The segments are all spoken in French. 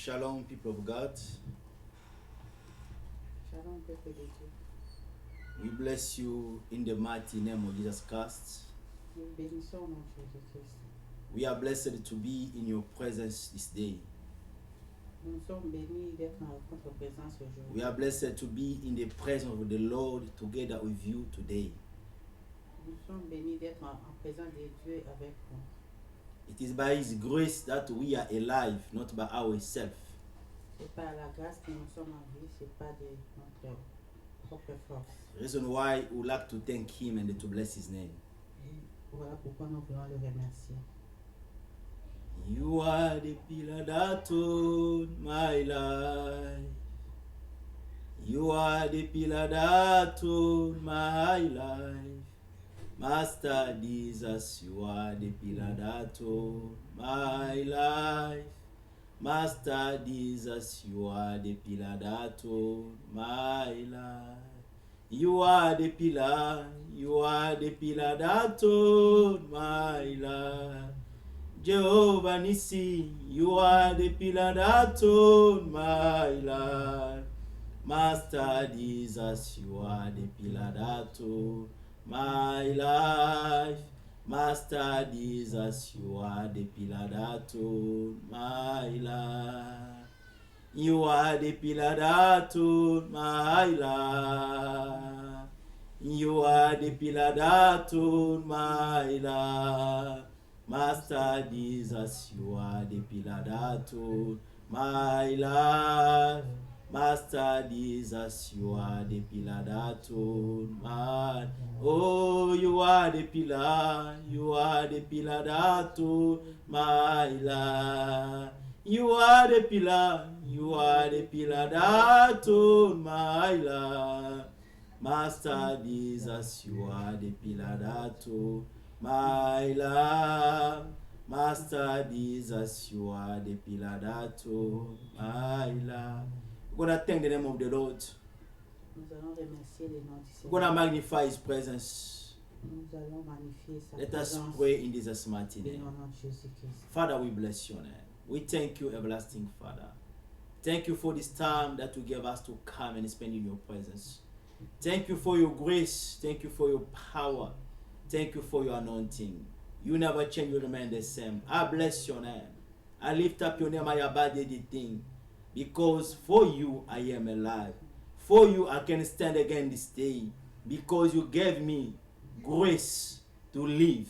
Shalom, people of God. Shalom, peuple de Dieu. We bless you in the mighty name of Jesus Christ. Nous bénissons au nom de Jésus-Christ. We are blessed to be in your presence this day. Nous sommes bénis d'être en votre présence aujourd'hui. We are blessed to be in the presence of the Lord together with you today. Nous sommes bénis d'être en présence de Dieu avec vous. It is by His grace that we are alive, not by ourselves. C'est par la grâce que nous sommes en vie, c'est pas de notre propre force. Reason why we like to thank Him and to bless His name. Et voilà pourquoi nous voulons le remercier. You are the pillar that hold my life. You are the pillar that hold my life. Master Jesus, you are the pillar that hold my life. Master Jesus, you are the pillar that hold my life. You are the pillar that hold my life. Jehovah Nissi, you are the pillar that hold my life. Master Jesus, you are the pillar that hold my life. Master Jesus, you are the pillar that hold my life. You are the pillar that hold my life. You are the pillar that hold my life. Master Jesus, you are the pillar that hold my life. Master Jesus, you are the pillar that hold my. Oh, you are the pillar that hold my life. You are the pillar that hold my life. Master Jesus, you are the pillar that hold my life. Master Jesus, you are the pillar that hold my life. We're going to thank the name of the Lord. Nous allons remercier le nom du We're going to Seigneur. magnify His presence. Nous allons magnifier sa Let us présence pray in Jesus' mighty au name. nom de Jésus-Christ. Father, we bless your name. We thank you, everlasting Father. Thank you for this time that you gave us to come and spend in your presence. Thank you for your grace. Thank you for your power. Thank you for your anointing. You never change, you remain the same. I bless your name. I lift up your name, I abide the thing. Because for you I am alive. For you I can stand again this day. Because you gave me grace to live.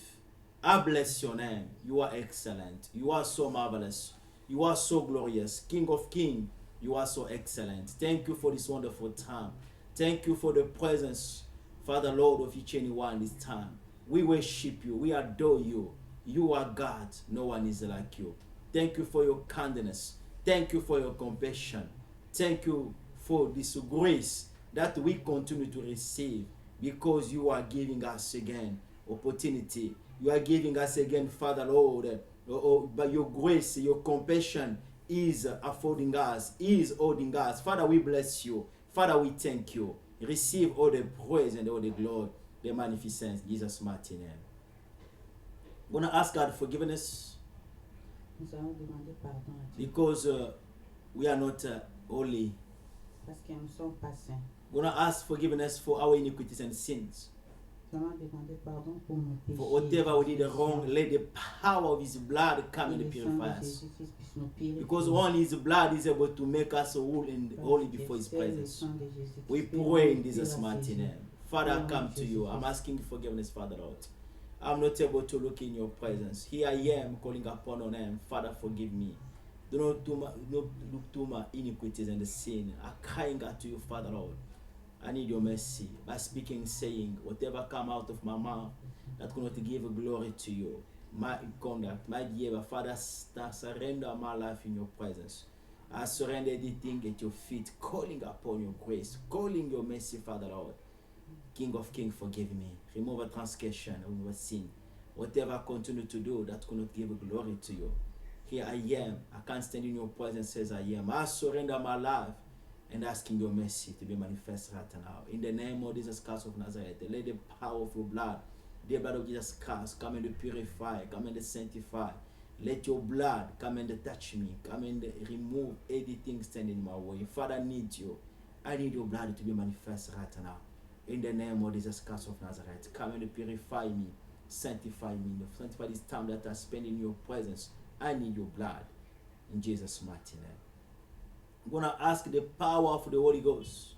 I bless your name. You are excellent. You are so marvelous. You are so glorious. King of kings, you are so excellent. Thank you for this wonderful time. Thank you for the presence, Father Lord, of each and one this time. We worship you. We adore you. You are God. No one is like you. Thank you for your kindness. Thank you for your compassion. Thank you for this grace that we continue to receive because you are giving us again opportunity. You are giving us again, Father Lord, by your grace, your compassion is affording us, is holding us. Father, we bless you. Father, we thank you. Receive all the praise and all the glory, the magnificence, in Jesus' mighty name. I'm going to ask God forgiveness Nous allons demander pardon à Dieu because we are not holy. parce que nous ne sommes pas saints. We're going to ask forgiveness for our iniquities and sins. Nous allons demander pardon pour nos péchés. For whatever we did wrong, let the power of His blood come and purify us. Because only His blood is able to make us holy and holy before His presence. We pray in Jesus' mighty name. Father, I come to you. I'm asking forgiveness, Father Lord. I'm not able to look in your presence. Here I am calling upon your name. Father, forgive me. Do not look to my iniquities and the sin. I'm crying out to you, Father Lord. I need your mercy. By speaking, saying, whatever come out of my mouth that could not give glory to you. My conduct, my behavior, Father, I surrender my life in your presence. I surrender everything at your feet, calling upon your grace, calling your mercy, Father Lord. King of kings, forgive me. Remove a transgression, remove a sin. Whatever I continue to do that could not give glory to you. Here I am. I can't stand in your presence as I am. I surrender my life and asking your mercy to be manifest right now. In the name of Jesus Christ of Nazareth, let the power of your blood, the blood of Jesus Christ, come and purify, come and sanctify. Let your blood come and touch me. Come and remove anything standing in my way. Father, I need you. I need your blood to be manifest right now. In the name of Jesus Christ of Nazareth, come and purify me, sanctify me, sanctify this time that I spend in your presence. I need your blood. In Jesus' mighty name. I'm going to ask the power of the Holy Ghost.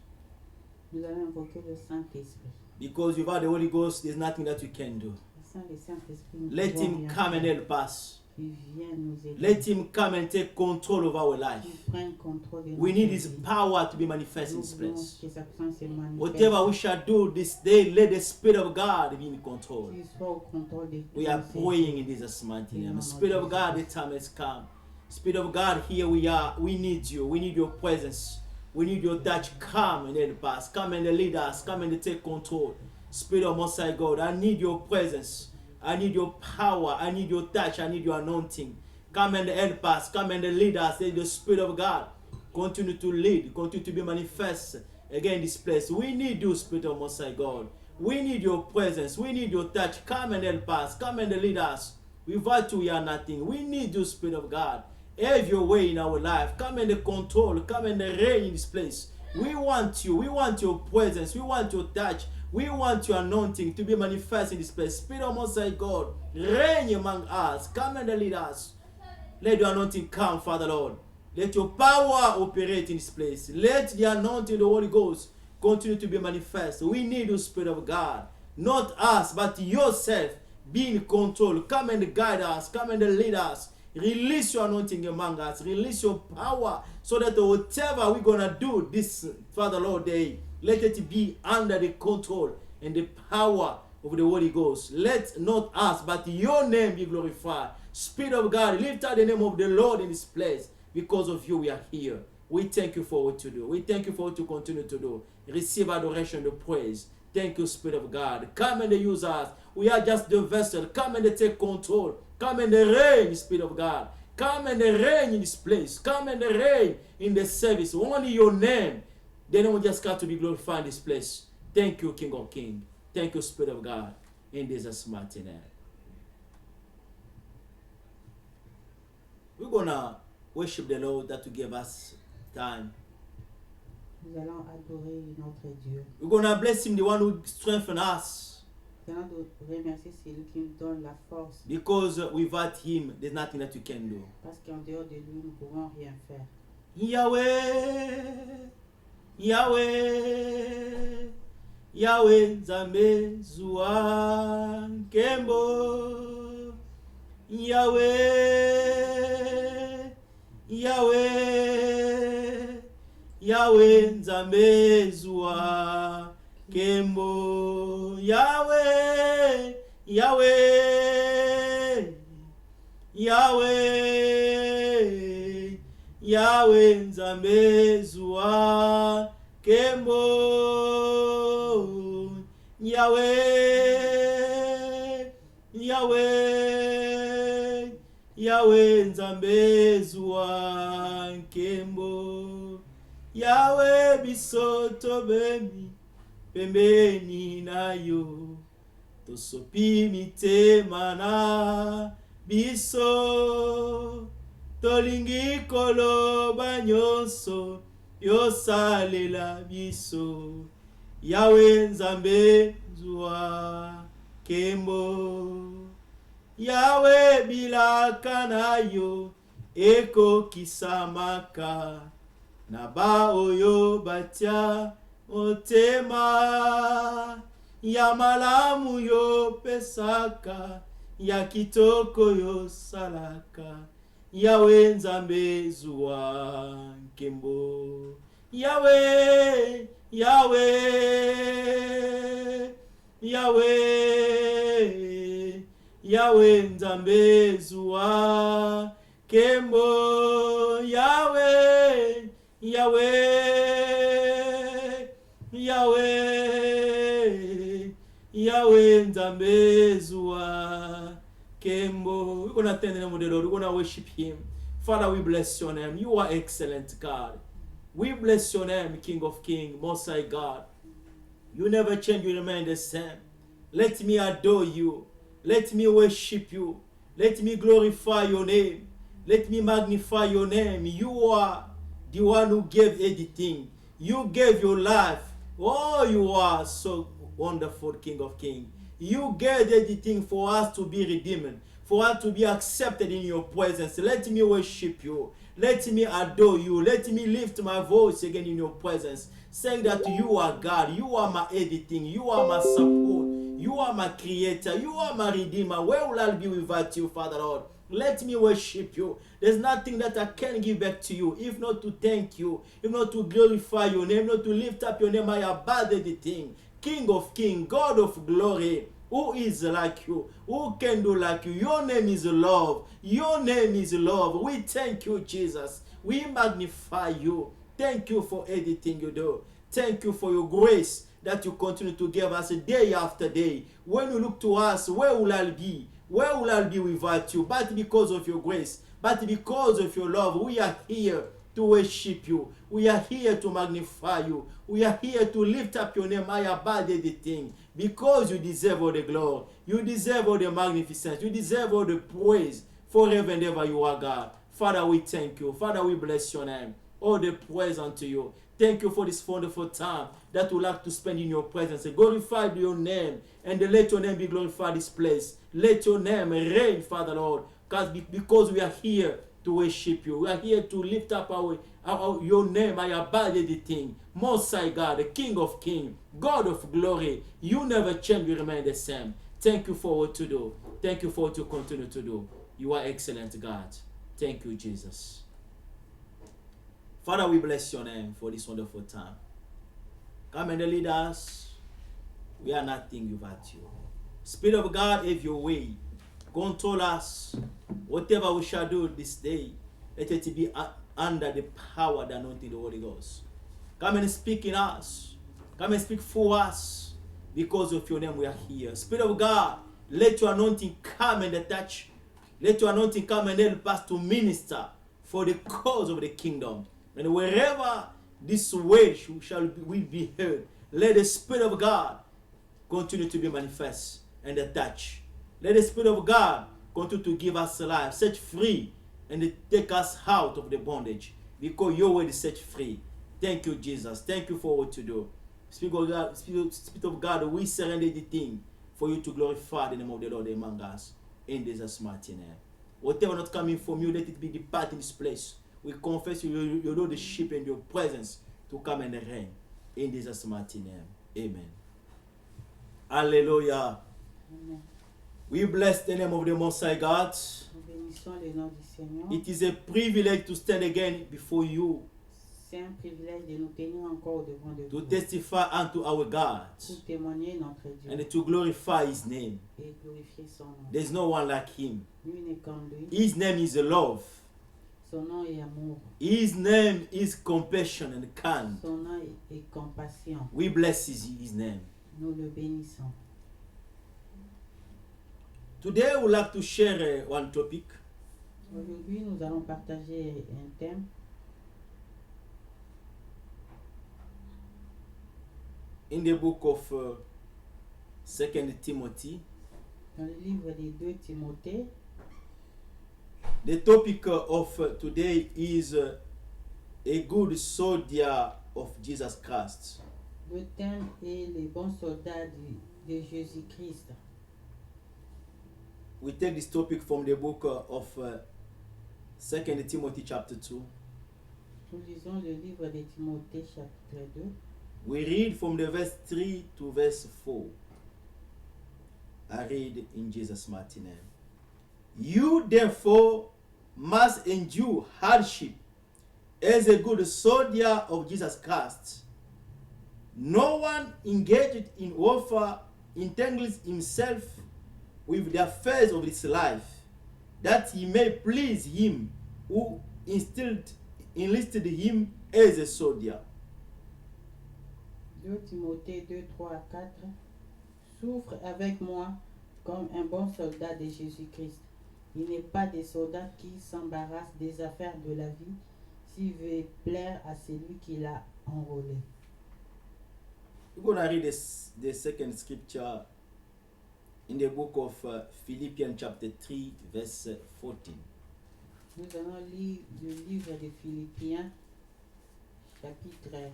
Nous allons invoquer le Saint-Esprit. Because without the Holy Ghost, there's nothing that we can do. Sans le Saint-Esprit, nous Let pouvons him rien come and faire. help us. Qu'il vienne nous aider. Let him come and take control of our life. Qu'il prenne contrôle de We notre need his vie. power to be manifest in Nous this voulons place. que sa présence se manifeste. Whatever we shall do this day, let the Spirit of God be in control. Qu'il soit au contrôle de We tout are ce- praying in Jesus' mighty name. Spirit of God, the time has come. Spirit of God, here we are. We need you. We need your presence. We need your touch. Come and help us. Come and lead us. Come and take control. Spirit of Most High God, I need your presence. I need your power. I need your touch. I need your anointing. Come and help us. Come and lead us. Let the Spirit of God continue to lead. Continue to be manifest again in this place. We need you, Spirit of Most High God. We need your presence. We need your touch. Come and help us. Come and lead us. Without you, we are nothing. We need you, Spirit of God. Have your way in our life. Come and control. Come and reign in this place. We want you. We want your presence. We want your touch. We want your anointing to be manifest in this place. Spirit of Most High God, reign among us. Come and lead us. Let your anointing come, Father Lord. Let your power operate in this place. Let the anointing of the Holy Ghost continue to be manifest. We need you, Spirit of God. Not us, but yourself. Be in control. Come and guide us. Come and lead us. Release your anointing among us. Release your power so that whatever we're going to do this, Father Lord, day, let it be under the control and the power of the Holy Ghost. Let not us, but your name be glorified. Spirit of God, lift up the name of the Lord in this place. Because of you, we are here. We thank you for what you do. We thank you for what you continue to do. Receive adoration and praise. Thank you, Spirit of God. Come and use us. We are just the vessel. Come and take control. Come and reign, Spirit of God. Come and reign in this place. Come and reign in the service. Only your name. The name of just got to be glorified in this place. Thank you, King of Kings. Thank you, Spirit of God. In Jesus' mighty name. We're going to worship the Lord that will give us time. Nous allons adorer notre Dieu. We're going to bless him, the one who strengthens us. Nous allons remercier celui qui nous donne la force. Because without him, there's nothing that you can do. Parce qu'en dehors de lui, nous ne pouvons rien faire. Yahweh, Yahweh, Yahweh, Nzambe, Zua, Kembo. Yahweh, Yahweh, Yahweh, Nzambe, Zua, Kembo. Yahweh, Yahweh, Yahweh, Yahweh, Nzambe, Zua, Kembo. Yahweh, Yahweh, Yahweh, Nzambe, Zua, Kembo. Yahweh, bisoto bemi, pembeni na yo. Tosopi mitema na biso. Tolingi koloba nyonso yosalela biso. Yahweh, Nzambe, Zua, Kembo. Yahweh, bilaka na yo ekokisamaka. Na ba oyo batya otema. Ya malamu yo pesaka. Ya kitoko yo salaka. Yahweh, Nzambe, Zua, Kembo. Yahweh, Yahweh, Yahweh, Yahweh, Nzambe, Zua, Kembo. Yahweh, Yahweh, Yahweh, Yahweh, Nzambe, Zua, Kembo. We're going to attend the name of the Lord. We're going to worship him. Father, we bless your name. You are excellent, God. We bless your name, King of Kings, Most High God. You never change, you remain the same. Let me adore you. Let me worship you. Let me glorify your name. Let me magnify your name. You are the one who gave everything. You gave your life. Oh, you are so wonderful, King of Kings. You gave everything for us to be redeemed, for us to be accepted in your presence. Let me worship you. Let me adore you. Let me lift my voice again in your presence, saying that you are God. You are my everything. You are my support. You are my creator. You are my redeemer. Where will I be without you, Father Lord? Let me worship you. There's nothing that I can give back to you, if not to thank you, if not to glorify your name, not to lift up your name. I abide everything. King of kings, God of glory, who is like you? Who can do like you? Your name is love. Your name is love. We thank you, Jesus. We magnify you. Thank you for everything you do. Thank you for your grace that you continue to give us day after day. When you look to us, where will I be? Where will I be without you? But because of your grace, but because of your love, we are here to worship you. We are here to magnify you. We are here to lift up your name. I abide everything because you deserve all the glory. You deserve all the magnificence. You deserve all the praise forever and ever. You are God. Father, we thank you. Father, we bless your name. All the praise unto you. Thank you for this wonderful time that we like to spend in your presence. Glorify your name and let your name be glorified this place. Let your name reign, Father Lord, because we are here to worship you. We are here to lift up your name. I abide everything. Most High God, the King of Kings, God of glory. You never change. You remain the same. Thank you for what you do. Thank you for what you continue to do. You are excellent, God. Thank you, Jesus. Father, we bless your name for this wonderful time. Come and lead us. We are nothing without you. Spirit of God, have your way. Control us. Whatever we shall do this day, let it be under the power, the anointing of the Holy Ghost. Come and speak in us. Come and speak for us. Because of your name we are here. Spirit of God, let your anointing come and touch. Let your anointing come and help us to minister for the cause of the kingdom. And wherever this word will be heard, let the Spirit of God continue to be manifest and attached. Let the Spirit of God continue to give us life, set free, and take us out of the bondage. Because your word is set free. Thank you, Jesus. Thank you for what you do. Spirit of God, we surrender the thing for you to glorify the name of the Lord among us. In Jesus' mighty name. Whatever not coming from you, let it be depart in this place. We confess your lordship and your presence to come and reign. In Jesus' mighty name. Amen. Hallelujah. Amen. We bless the name of the Most High God. Nous bénissons le nom du Seigneur. It is a privilege to stand again before you, C'est un privilège de nous tenir encore devant de to vous. testify unto our God, Pour témoigner notre Dieu and to glorify His name. et glorifier son nom. There's no one like Him. Nul n'est comme lui. His name is love. Son nom est amour. His name is compassion and kind. Son nom est compassion. We bless His name. Nous le bénissons. Today we would like to share one topic. Aujourd'hui, nous allons partager un thème In the book of 2 Timothy. dans le livre des 2 Timothée. The topic of today is a good soldier of Jesus Christ. Le thème est les bons soldats de Jésus-Christ. We take this topic from the book of 2 Timothy chapter 2. Nous lisons le livre de Timothée chapitre 2. We read from the verse 3 to verse 4. I read in Jesus' mighty name. You therefore must endure hardship as a good soldier of Jesus Christ. No one engaged in warfare entangles himself with the affairs of this life, that he may please him who enlisted him as a soldier. 2 Timothée 2, 3 à 4. Souffre avec moi comme un bon soldat de Jésus-Christ. Il n'est pas des soldats qui s'embarrassent des affaires de la vie s'il veut plaire à celui qui l'a enrôlé. We're going to read the second scripture in the book of Philippians chapter 3 verse 14. Nous allons lire le livre de Philippiens, chapitre 3,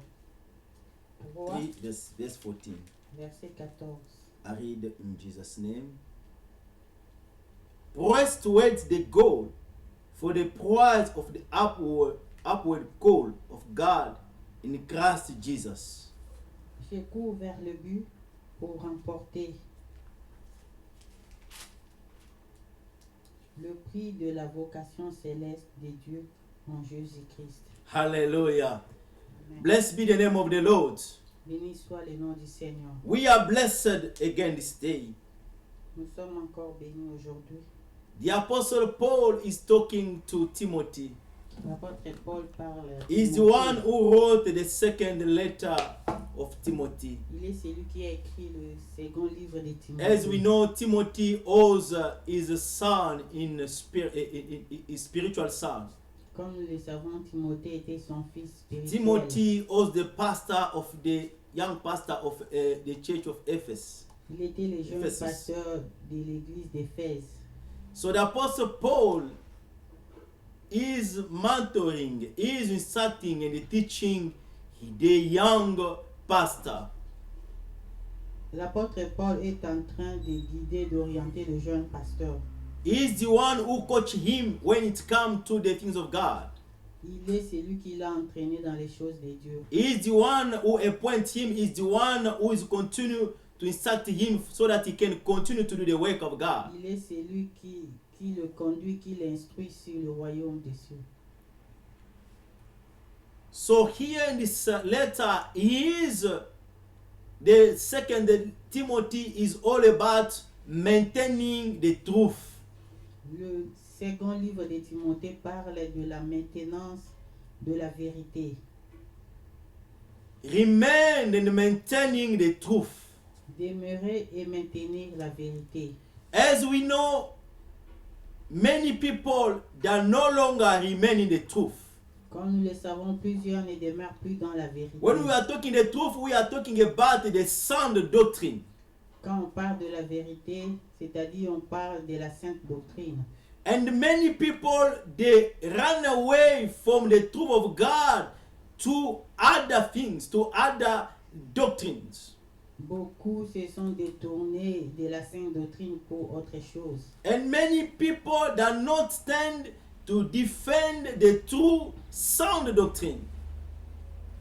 3 verse 14. verset 14. I read in Jesus' name. Press towards the goal for the prize of the upward call of God in Christ Jesus. Je cours vers le but pour remporter le prix de la vocation céleste de Dieu en Jésus-Christ. Hallelujah. Amen. Blessed be the name of the Lord. Béni soit le nom du Seigneur. We are blessed again this day. Nous sommes encore bénis aujourd'hui. The Apostle Paul is talking to Timothy. L'apôtre Paul parle. He's the one who wrote the second letter of Timothy. Il est celui qui a écrit le second livre de Timothée. As we know, Timothy owes his son in spiritual son. Comme nous le savons, Timothée était son fils spirituel. Timothy was the pastor of the young pastor of the church of Ephesus. Il était le jeune Ephesus. pasteur de l'église d'Éphèse. So the Apostle Paul is mentoring, is instructing and teaching the young pastor. L'apôtre Paul est en train de guider, d'orienter le jeune pasteur. He is the one who coached him when it comes to the things of God. Il est celui qui l'a entraîné dans les choses de Dieu. He is the one who appoints him, is the one who is continue to instruct him so that he can continue to do the work of God. Il est celui qui le conduit, qui l'instruit sur le royaume des cieux. So here in this letter, the second Timothy is all about maintaining the truth. Le second livre de Timothée parle de la maintenance de la vérité. Remain in maintaining the truth. Demeurer et maintenir la vérité. As we know, many people that no longer remain in the truth. Comme nous le savons, plusieurs ne demeurent plus dans la vérité. When we are talking the truth, we are talking about the sound doctrine. Quand on parle de la vérité, c'est-à-dire on parle de la sainte doctrine. And many people, they run away from the truth of God to other things, to other doctrines. Beaucoup se sont détournés de la sainte doctrine pour autre chose. And many people that not stand to defend the true sound doctrine.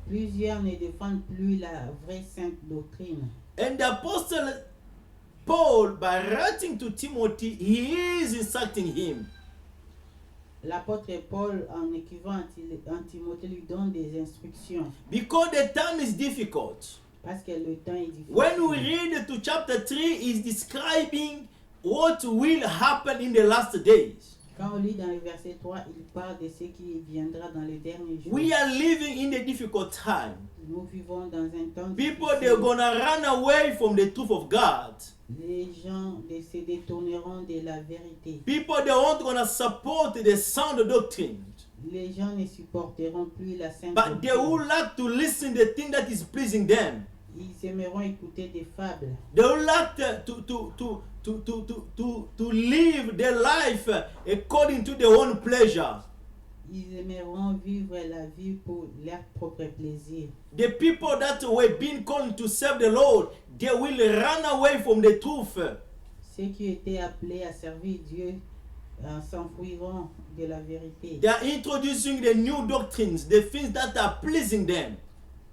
Plusieurs ne défendent plus la vraie sainte doctrine. And the apostle Paul, by writing to Timothy, he is instructing him. L'apôtre Paul, en écrivant en Timothée, lui donne des instructions. Because the time is difficult. Parce que le temps est difficile. When we read to chapter 3, he's describing what will happen in the last days. Quand on lit dans le verset 3, il parle de ce qui viendra dans les derniers jours. We are living in a difficult time. Nous vivons dans un temps People, difficile. they're gonna run away from the truth of God. Les gens se détourneront de la vérité. People, they aren't gonna support the sound doctrine. Les gens ne supporteront plus la sainte But they doctrine. would like to listen the thing that is pleasing them. Ils aimeront écouter des fables. They would like to live their life according to their own pleasure. Ils aimeront vivre la vie pour leur propre plaisir. The people that were being called to serve the Lord, they will run away from the truth. Ceux qui étaient appelés à servir Dieu s'enfuiront de la vérité. They are introducing the new doctrines, the things that are pleasing them.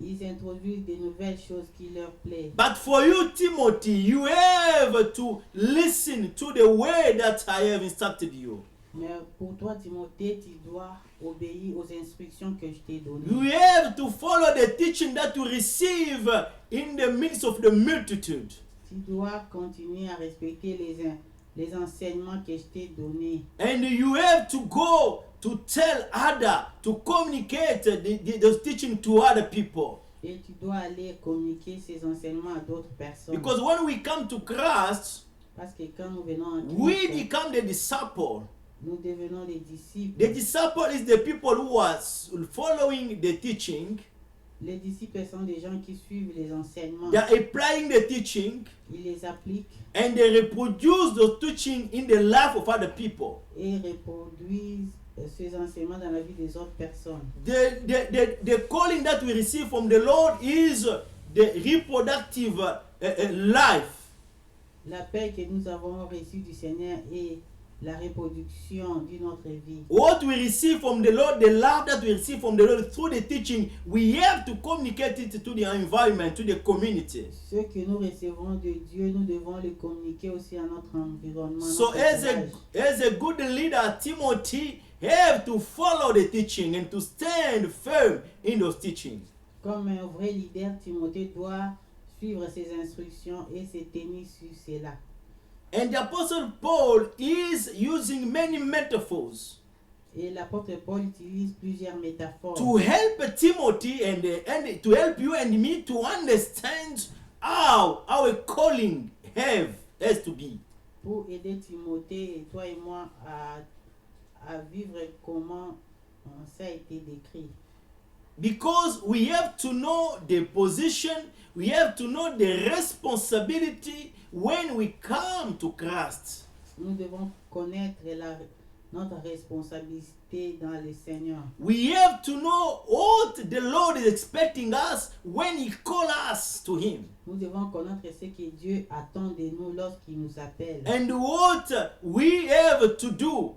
Ils introduisent de nouvelles choses qui leur plaisent. But for you, Timothy, you have to listen to the way that I have instructed you. Mais pour toi, Timothée, tu dois obéir aux instructions que je t'ai données. You have to follow the teaching that you receive in the midst of the multitude. Tu dois continuer à respecter les enseignements que je t'ai donnés. And you have to go to tell others, to communicate those teaching to other people. Et tu dois aller communiquer ces enseignements à d'autres personnes. Because when we come to Christ, Parce que quand nous venons en we Christ, become the disciple. nous devenons des disciples. The disciple is the people who are following the teaching. Les disciples sont des gens qui suivent les enseignements. They are applying the teaching Ils les appliquent and they reproduce the teaching in the life of other people. et reproduisent ces enseignements dans la vie des autres personnes. The calling that we receive from the Lord is the reproductive life. L'appel que nous avons reçu du Seigneur est la reproduction d'une autre vie. What we receive from the Lord, the love that we receive from the Lord through the teaching, we have to communicate it to the environment, to the community. Ce que nous recevons de Dieu, nous devons le communiquer aussi à notre environnement. So notre as village. a good leader, Timothy have to follow the teaching and to stand firm in those teachings. Comme un vrai leader, Timothée doit suivre ses instructions et se tenir sur cela. And the Apostle Paul is using many metaphors Et l'apôtre Paul utilise plusieurs métaphores to help Timothy and to help you and me to understand how our calling has to be. pour aider Timothée et toi et moi à vivre comment ça a été décrit. Because we have to know the position, we have to know the responsibility when we come to Christ. Nous devons connaître notre responsabilité dans le Seigneur. We have to know what the Lord is expecting us when He calls us to Him. Nous devons connaître ce que Dieu attend de nous lorsqu'il nous appelle. And what we have to do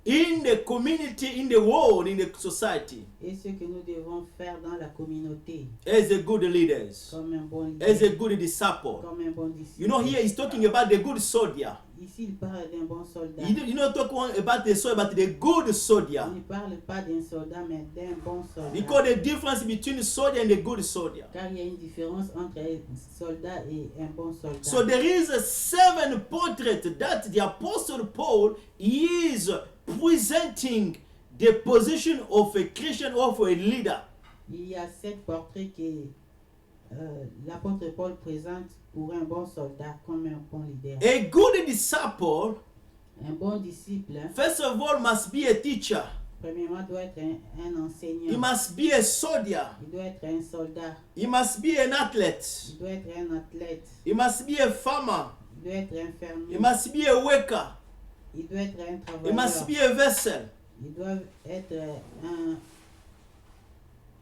in the community, in the world, in the society, Et ce que nous devons faire dans la communauté, as a good leaders, comme un bon as a leader, good disciple. comme un bon disciple. You know, here he's talking about the good soldier. Ici, il parle d'un bon soldat. You don't talk about the soldier, but the good soldier. Il ne parle pas d'un soldat, mais d'un bon soldat. Because the difference between soldier and a good soldier. Car il y a une différence entre un soldat et un bon soldat. So there is a 7 portrait that the Apostle Paul is presenting the position of a Christian or of a leader. Il y a 7 portraits que l'apôtre Paul présente pour un bon soldat comme un bon leader. A good disciple, Un bon disciple, first of all, must be a teacher. premièrement, doit être un enseignant. He must be a soldier. Il doit être un soldat. He must be an athlete. Il doit être un athlète. He must be a farmer. Il doit être un fermier. He must be a worker. Il doit être un He travailleur. must be a vessel. Il doit être un...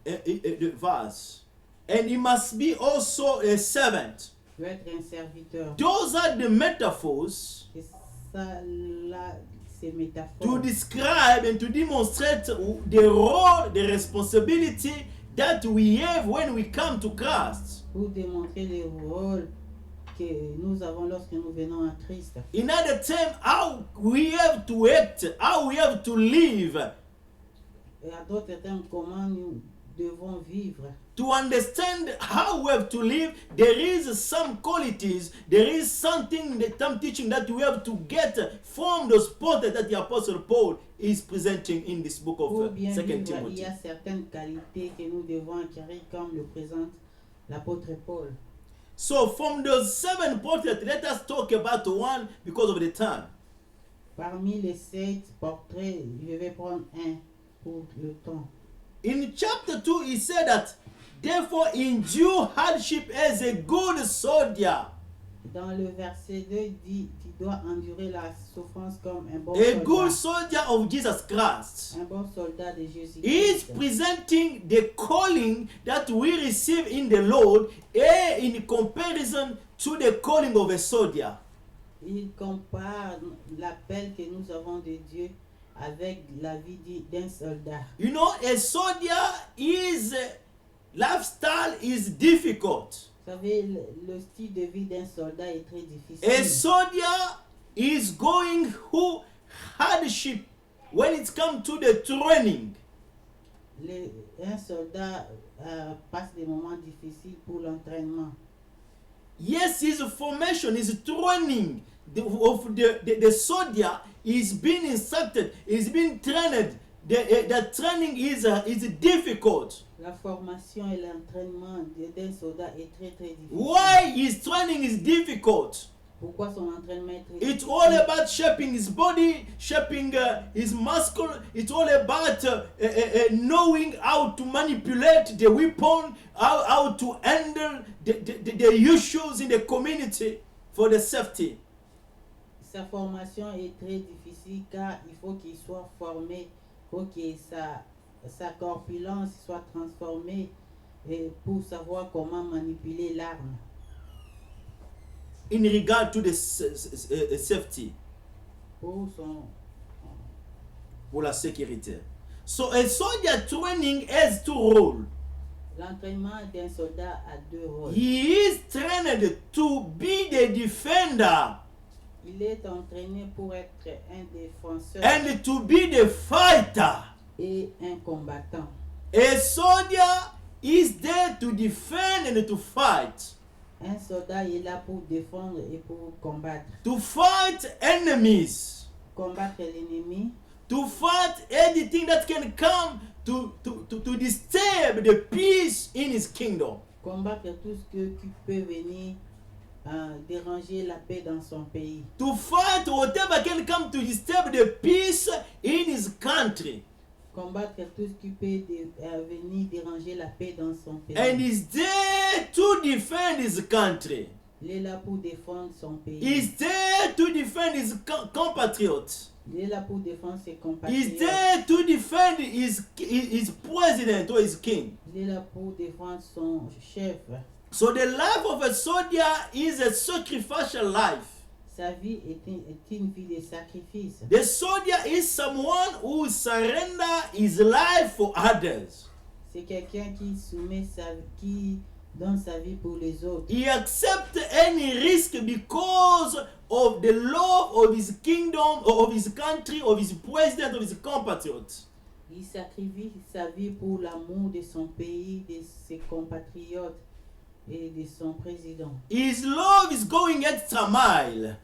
A vase. And he must be also a servant. Il doit être un serviteur. Those are the metaphors Et ça, là, ces to métaphores describe and to demonstrate the role, the responsibility that we have when we come to Christ. pour démontrer le rôle que nous avons lorsque nous venons à Christ. In other terms, how we have to act, how we have to live. Et à d'autres termes, comment nous devons vivre. To understand how we have to live, there is some qualities, there is something, some teaching that we have to get from the spot that the Apostle Paul is presenting in this book Pour of bien 2 vivre, il Timothy. y a certaines qualités que nous devons acquérir comme le présente l'apôtre Paul. So from those 7 portraits, let us talk about one because of the time. Parmi les 7 portraits, je vais prendre un pour le temps. In chapter 2, he said that, therefore endure hardship as a good soldier. Dans le verset 2, il dit tu dois endurer la souffrance comme un bon A good soldat. soldier of Jesus Christ. Un bon soldat de Jésus. He is presenting the calling that we receive in the Lord in comparison to the calling of a soldier. Il compare l'appel que nous avons de Dieu avec la vie d'un soldat. You know, a soldier is lifestyle is difficult. Vous savez, le style de vie d'un soldat est très difficile. A soldier is going through hardship when it comes to the training. Un soldat passe des moments difficiles pour l'entraînement. Yes, his formation, his training of the soldier is being instructed, is being trained. The training is difficult. La formation et l'entraînement d'un soldat est très très difficile. Why his training is difficult? Pourquoi son entraînement est très It's difficile? all about shaping his body, shaping his muscle. It's all about knowing how to manipulate the weapon, how to handle the issues in the community for the safety. Sa formation est très difficile car il faut qu'il soit formé, il faut que sa corpulence soit transformée pour savoir comment manipuler l'arme. In regard to the safety, Pour son pour la sécurité. So a soldier training has two roles. L'entraînement d'un soldat a deux rôles. He is trained to be the defender Il est entraîné pour être un défenseur and to be the fighter. et un combattant. A soldier is there to defend and to fight. Un soldat est là pour défendre et pour combattre. To fight enemies. Combattre l'ennemi, To fight anything that can come to disturb the peace in his kingdom. combattre tout ce qui peut venir déranger la paix dans son pays. To fight whatever can come to disturb the peace in his country. Combattre tout ce qui peut venir déranger la paix dans son pays. And is there to defend his country. Il est là pour défendre son pays. Is there to defend his compatriots. Il est là pour défendre ses Is compatriotes. there to defend his president or his king. Il est là pour défendre son chef. So the life of a soldier is a sacrificial life. Sa vie est une vie de sacrifice. The soldier is someone who surrender his life for others. C'est quelqu'un qui qui donne sa vie pour les autres. He accepts any risk because of the love of his kingdom, of his country, of his president, of his compatriots. Il sacrifie sa vie pour l'amour de son pays, de ses compatriotes et de son président. His love is going extra mile.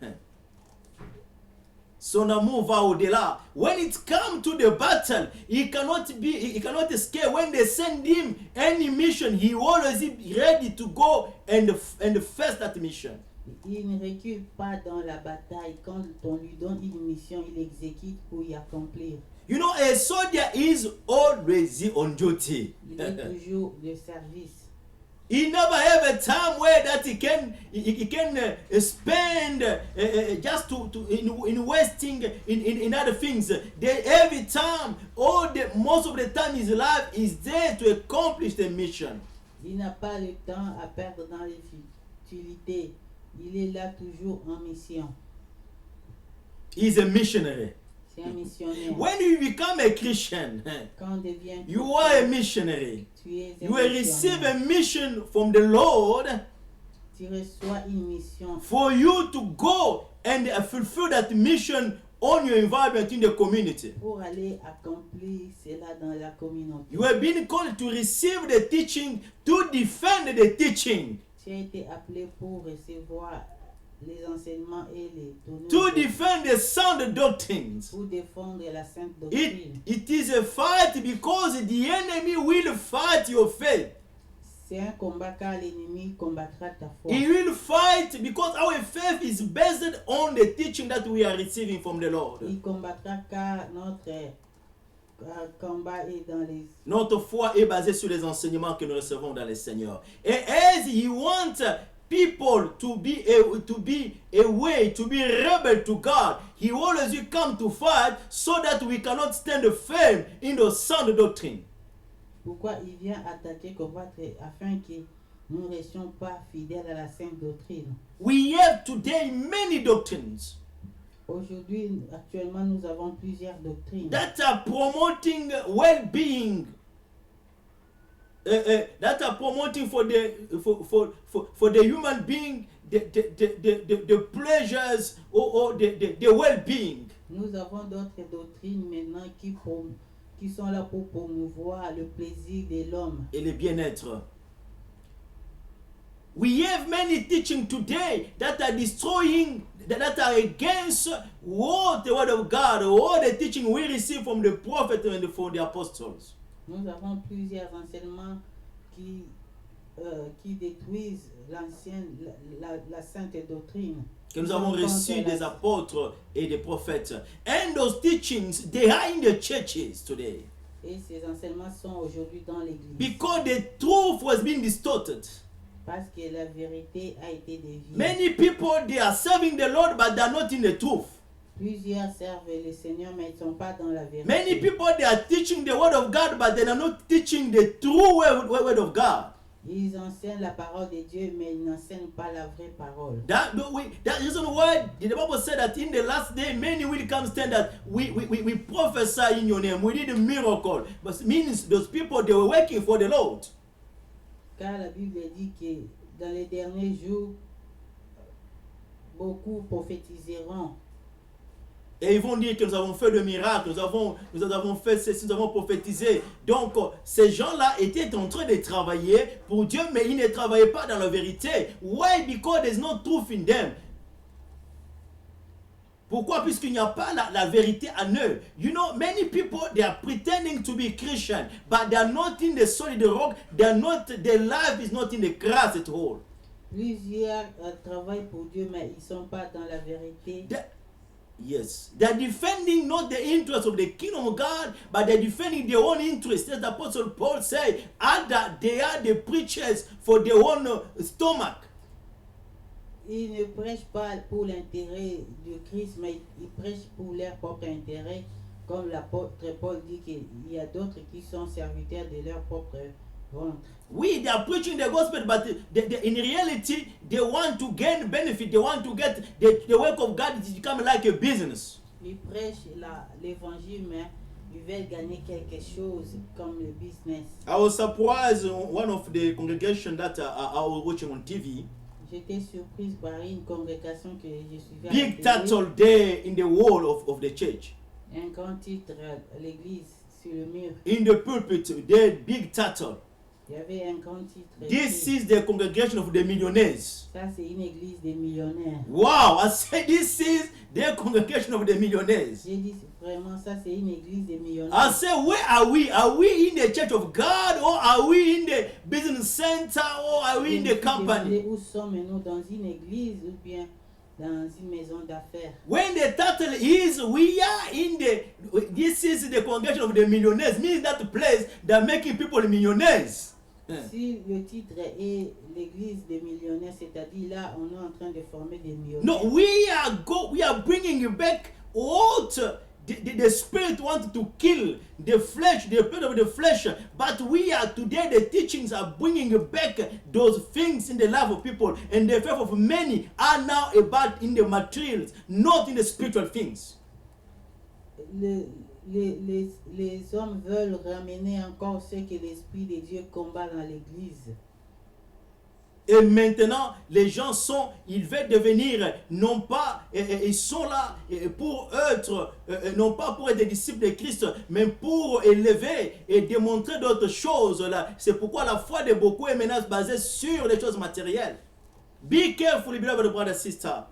Son amour va au-delà. When it comes to the battle, he cannot escape. When they send him any mission, he always is ready to go and face that mission. Il ne recule pas dans la bataille. Quand on lui donne une mission, il exécute pour y accomplir. You know, a soldier is always on duty. Il est toujours de service. He never have a time where that he can spend just in wasting in other things. Every time, most of the time, his life is there to accomplish the mission. Il n'a pas le temps à perdre dans les futilités. Il est là toujours en mission. He's a missionary. C'est un missionnaire. When you become a Christian, Quand on devient you are a missionary. tu es un You will receive a missionnaire. mission from the Lord Tu reçois une mission for you to go and fulfill that mission on your environment in the community. pour aller accomplir cela dans la communauté. You have been called to receive the teaching, to defend the teaching, Tu as été appelé pour recevoir les enseignements et les donner to defend the sound doctrines. pour défendre la sainte doctrine. It is a fight because the enemy will fight your faith. C'est un combat car l'ennemi combattra ta foi. He will fight because our faith is based on the teaching that we are receiving from the Lord. Il combattra car notre combat est dans les... Notre foi est basée sur les enseignements que nous recevons dans le Seigneur. And as he wants people to be away, to be rebel to God, he always will come to fight so that we cannot stand firm in the sound doctrine. Pourquoi il vient attaquer, combattre, afin que nous ne restions pas fidèles à la sainte doctrine. We have today many doctrines Aujourd'hui, actuellement, nous avons plusieurs doctrines that are promoting well-being, that are promoting for the human being the pleasures or the well-being. Nous avons d'autres doctrines maintenant qui sont là pour promouvoir le plaisir de l'homme. Et le bien-être. We have many teaching today that are destroying, that are against what the word of God, all the teaching we receive from the prophet and from the apostles. Nous avons plusieurs enseignements qui qui détruisent la sainte doctrine. Que nous avons reçu des apôtres et des prophètes. And those teachings, they are in the churches today. Et ces enseignements sont aujourd'hui dans l'église. Because the truth was being distorted. Parce que la vérité a été déviée. Many people, they are serving the Lord, but they are not in the truth. Plusieurs servent le Seigneur, mais ils ne sont pas dans la vérité. Many people, they are teaching the word of God, but they are not teaching the true word of God. Ils enseignent la parole de Dieu, mais ils n'enseignent pas la vraie parole. That reason why the Bible said that in the last day, many will come stand that we prophesy in your name. We did a miracle. But it means those people, they were working for the Lord. Car la Bible dit que dans les derniers jours, beaucoup prophétiseront. Et ils vont dire que nous avons fait de miracles, nous avons fait ceci, nous avons prophétisé. Donc, ces gens-là étaient en train de travailler pour Dieu, mais ils ne travaillaient pas dans la vérité. Why? Because there's no truth in them. Pourquoi? Puisqu'il n'y a pas la vérité en eux. You know, many people, they are pretending to be Christian, but they are not in the solid rock. Their life is not in the Christ at all. Plusieurs travaillent pour Dieu, mais ils ne sont pas dans la vérité. Yes, they are defending not the interest of the kingdom of God, but they are defending their own interest. As the Apostle Paul said, they are the preachers for their own stomach. Ils ne prêchent pas pour l'intérêt de Christ, mais ils prêchent pour leur propre intérêt. Comme l'apôtre Paul dit qu'il y a d'autres qui sont serviteurs de leur propre ventre. They are preaching the gospel, but in reality, they want to gain benefit. They want to get the work of God to become like a business. Ils prêchent l'évangile, mais ils veulent gagner quelque chose comme le business. I was surprised one of the congregation that I was watching on TV. J'étais surprise par une congrégation que je suivais. Big title there in the wall of the church. Un grand titre à l'église sur le mur. In the pulpit, there big title. Il y avait un grand titre. This is the congregation of the millionaires. Ça c'est une église des millionnaires. Wow, I said this is the congregation of the millionaires. J'ai dit vraiment ça c'est une église des millionnaires. I said, where are we? Are we in the church of God, or are we in the business center, or are we in the company? Où sommes-nous, dans une église ou bien dans une maison d'affaires? When the title is, we are in this is the congregation of the millionaires, means that place that making people millionaires. Si le titre est l'église des millionnaires, c'est-à-dire là on est en train de former des millionnaires. No, we are bringing back what the spirit wanted to kill, the flesh, the spirit of the flesh. But we are today, the teachings are bringing back those things in the life of people, and the faith of many are now about in the materials, not in the spiritual things. Les hommes veulent ramener encore ce que l'Esprit de Dieu combat dans l'Église. Et maintenant, les gens ils veulent devenir, non pas, ils sont là pour être, non pas pour être des disciples de Christ, mais pour élever et démontrer d'autres choses. C'est pourquoi la foi de beaucoup est maintenant basée sur les choses matérielles. Be careful, beloved brother and sister.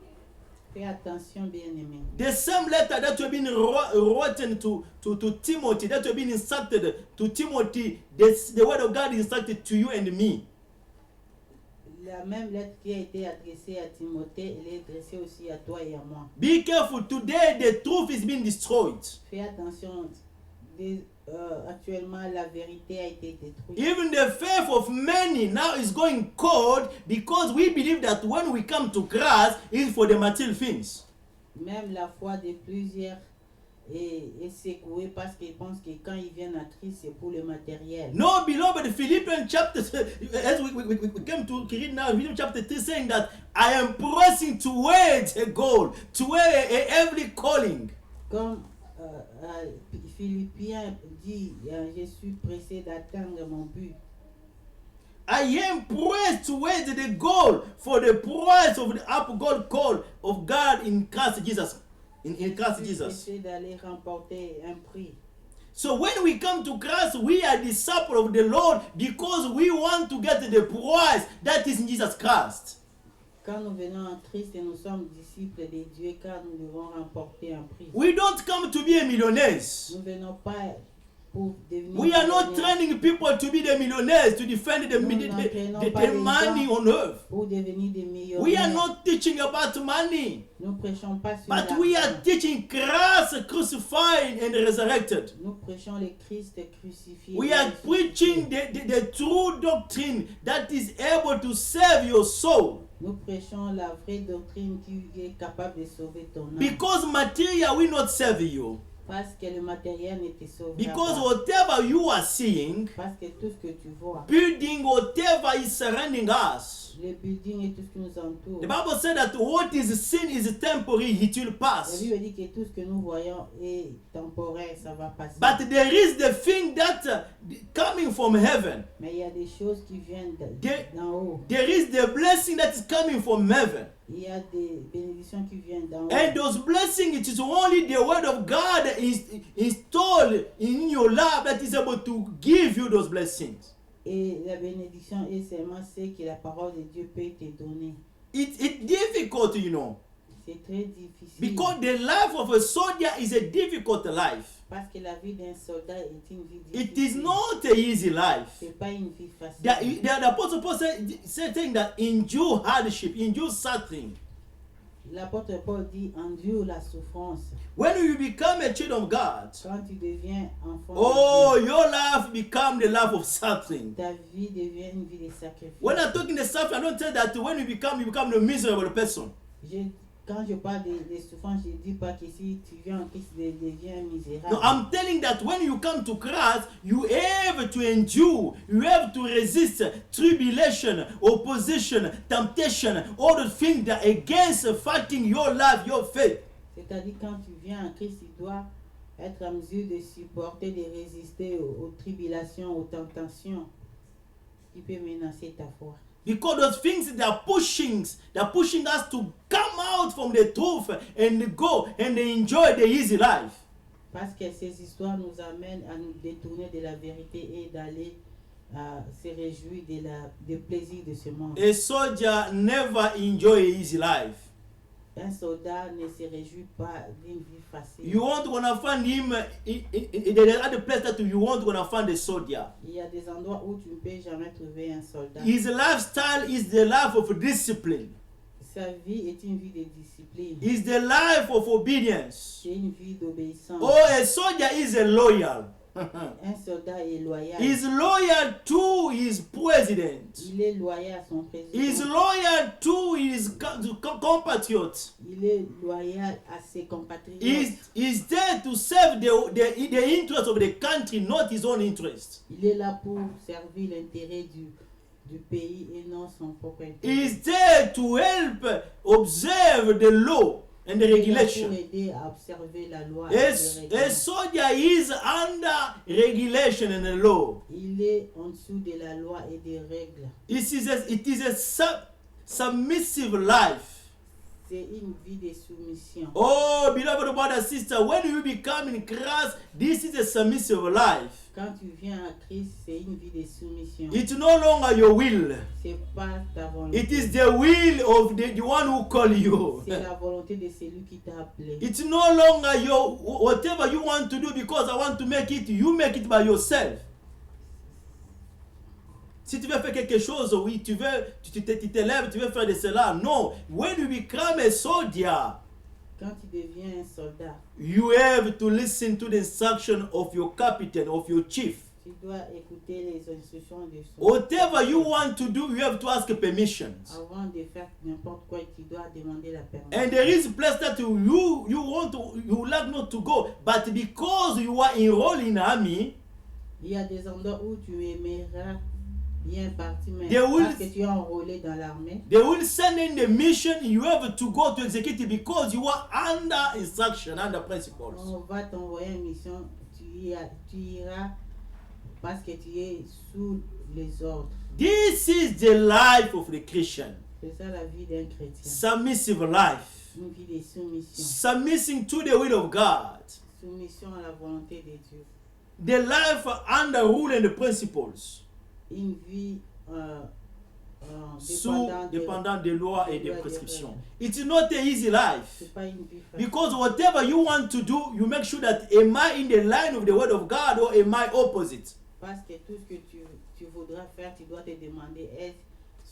Fais attention, bien-aimé. The same letter that have been written to Timothy, that have been instructed to Timothy, the word of God is instructed to you and me. La même lettre qui a été adressée à Timothée, elle est adressée aussi à toi et à moi. Be careful, today the truth is being destroyed. Fais attention, actuellement la vérité a été détruite. Even the faith of many now is going cold because we believe that when we come to Christ, it's for the material things. Même la foi de plusieurs est secouée parce qu'ils pensent que quand ils viennent à Christ, c'est pour le matériel. No, beloved, Philippians chapter, as we came to read now, Philippians chapter 3 saying that I am pressing towards a goal, toward a heavenly calling. Comme Philippiens dit, je suis pressé d'atteindre mon but. I am pressed towards the goal for the prize of the upward call of God in Christ Jesus. In Christ Jesus. D'aller remporter un prix. So when we come to Christ, we are disciples of the Lord because we want to get the prize that is in Jesus Christ. Quand nous venons en Christ, nous sommes disciples de Dieu car nous devons remporter un prix. We don't come to be a millionaire. Nous venons pas pour devenir We are not millionnaire, training people to be the millionaires, to defend the money on earth. pour devenir des millionnaires. We are not teaching about money, Nous prêchons pas sur but we are l'argent. teaching Christ crucified and resurrected. Nous prêchons le Christ crucifié. We et are ressuscité. preaching the true doctrine that is able to save your soul. Nous prêchons la vraie doctrine qui est capable de sauver ton âme. Because material will not save you. Parce que le matériel ne te sauvera Because pas. whatever you are seeing, Parce que tout ce que tu vois, building whatever is surrounding us. les buildings et tout ce qui nous entoure. The Bible said that what is seen is temporary, it will La pass. Bible dit que tout ce que nous voyons est temporaire, ça va passer. But there is the thing that coming from heaven. Mais il y a des choses qui viennent There- d'en haut. There is the blessing that is coming from heaven. Il y a des bénédictions qui viennent d'en haut. And those blessings, it is only the word of God is installed in your life that is able to give you those blessings. Et la bénédiction est seulement ce que la parole de Dieu peut te donner. It's difficult, C'est très difficile. because the life of a soldier is a difficult life. Parce que la vie d'un soldat est une vie It difficile. is not a easy life. C'est pas une vie facile. The Apostle Paul said that endure hardship, endure suffering. L'apôtre Paul dit endure la souffrance. When you become a child of God, Quand tu deviens enfant oh, de Dieu, your life become the life of suffering. ta vie devient une vie de sacrifice. When I'm talking the suffering, I don't say that when you become the miserable person. Quand je parle de souffrance, je ne dis pas que si tu viens en Christ, tu deviens misérable. No, I'm telling that when you come to Christ, you have to endure, you have to resist tribulation, opposition, temptation, all the things that against fighting your life, your faith. C'est-à-dire quand tu viens en Christ, tu dois être en mesure de supporter, de résister aux tribulations, aux tentations qui peuvent menacer ta foi. Because those things they're pushing us to come out from the truth and go and enjoy the easy life. Parce que ces histoires nous amènent à nous détourner de la vérité et d'aller se réjouir du plaisir de ce monde. A soldier never enjoy an easy life. Un soldat ne se réjouit pas d'une vie facile. You won't gonna find him in other place that you won't gonna find a soldier. Il y a des endroits où tu ne peux jamais trouver un soldat. His lifestyle is the life of discipline. Sa vie est une vie de discipline. Is the life of obedience. C'est une vie d'obéissance. Oh, a soldier is a loyal. Un soldat est loyal. He's loyal to his president. Il est loyal à son président. He's loyal to his compatriots. Il est loyal à ses compatriotes. He's there to serve the interest of the country, not his own interest. Il est là pour servir l'intérêt du pays et non son propre intérêt. He's there to help observe the law and the Il est là regulation. pour aider à observer la loi et les A règlements. soldier is under regulation and the law. Il est en dessous de la loi et des règles. It is a submissive life. C'est une vie de soumission. Oh, beloved brother and sister, when you become in Christ, this is a submissive life. Quand tu viens à Christ, c'est une vie de soumission. It's no longer your will. C'est pas ta volonté. It is the will of the one who call you. C'est la volonté de celui qui t'a appelé. It's no longer your whatever you want to do because I want to make it, you make it by yourself. Si tu veux faire quelque chose, oui, tu t'élèves, tu veux faire de cela. Non. When you become a soldier, Quand tu deviens un soldat, you have to listen to the instruction of your captain, of your chief. tu dois écouter les instructions de son. Whatever you want to do, you have to ask permission. Avant de faire n'importe quoi, tu dois demander la permission. And there is a place that you like not to go, but because you are enrolled in the army, Il y a des endroits où tu aimeras bien partir, mais They will- parce que tu es enrôlé dans l'armée, they will send in the mission. You have to go to execute it because you are under instruction, under principles. on va t'envoyer une mission, tu iras parce que tu es sous les ordres. This is the life of the Christian. C'est ça la vie d'un chrétien. Submissive life. Une vie de soumission. Submitting to the will of God. Soumission à la volonté de Dieu. The life under rule and the principles. Une vie dépendant des lois et des lois et des prescriptions. règles. It's not an easy life. C'est pas une vie facile. Because whatever you want to do, you make sure that am I in the line of the word of God or am I opposite? Parce que tout ce que tu voudras faire, tu dois te demander,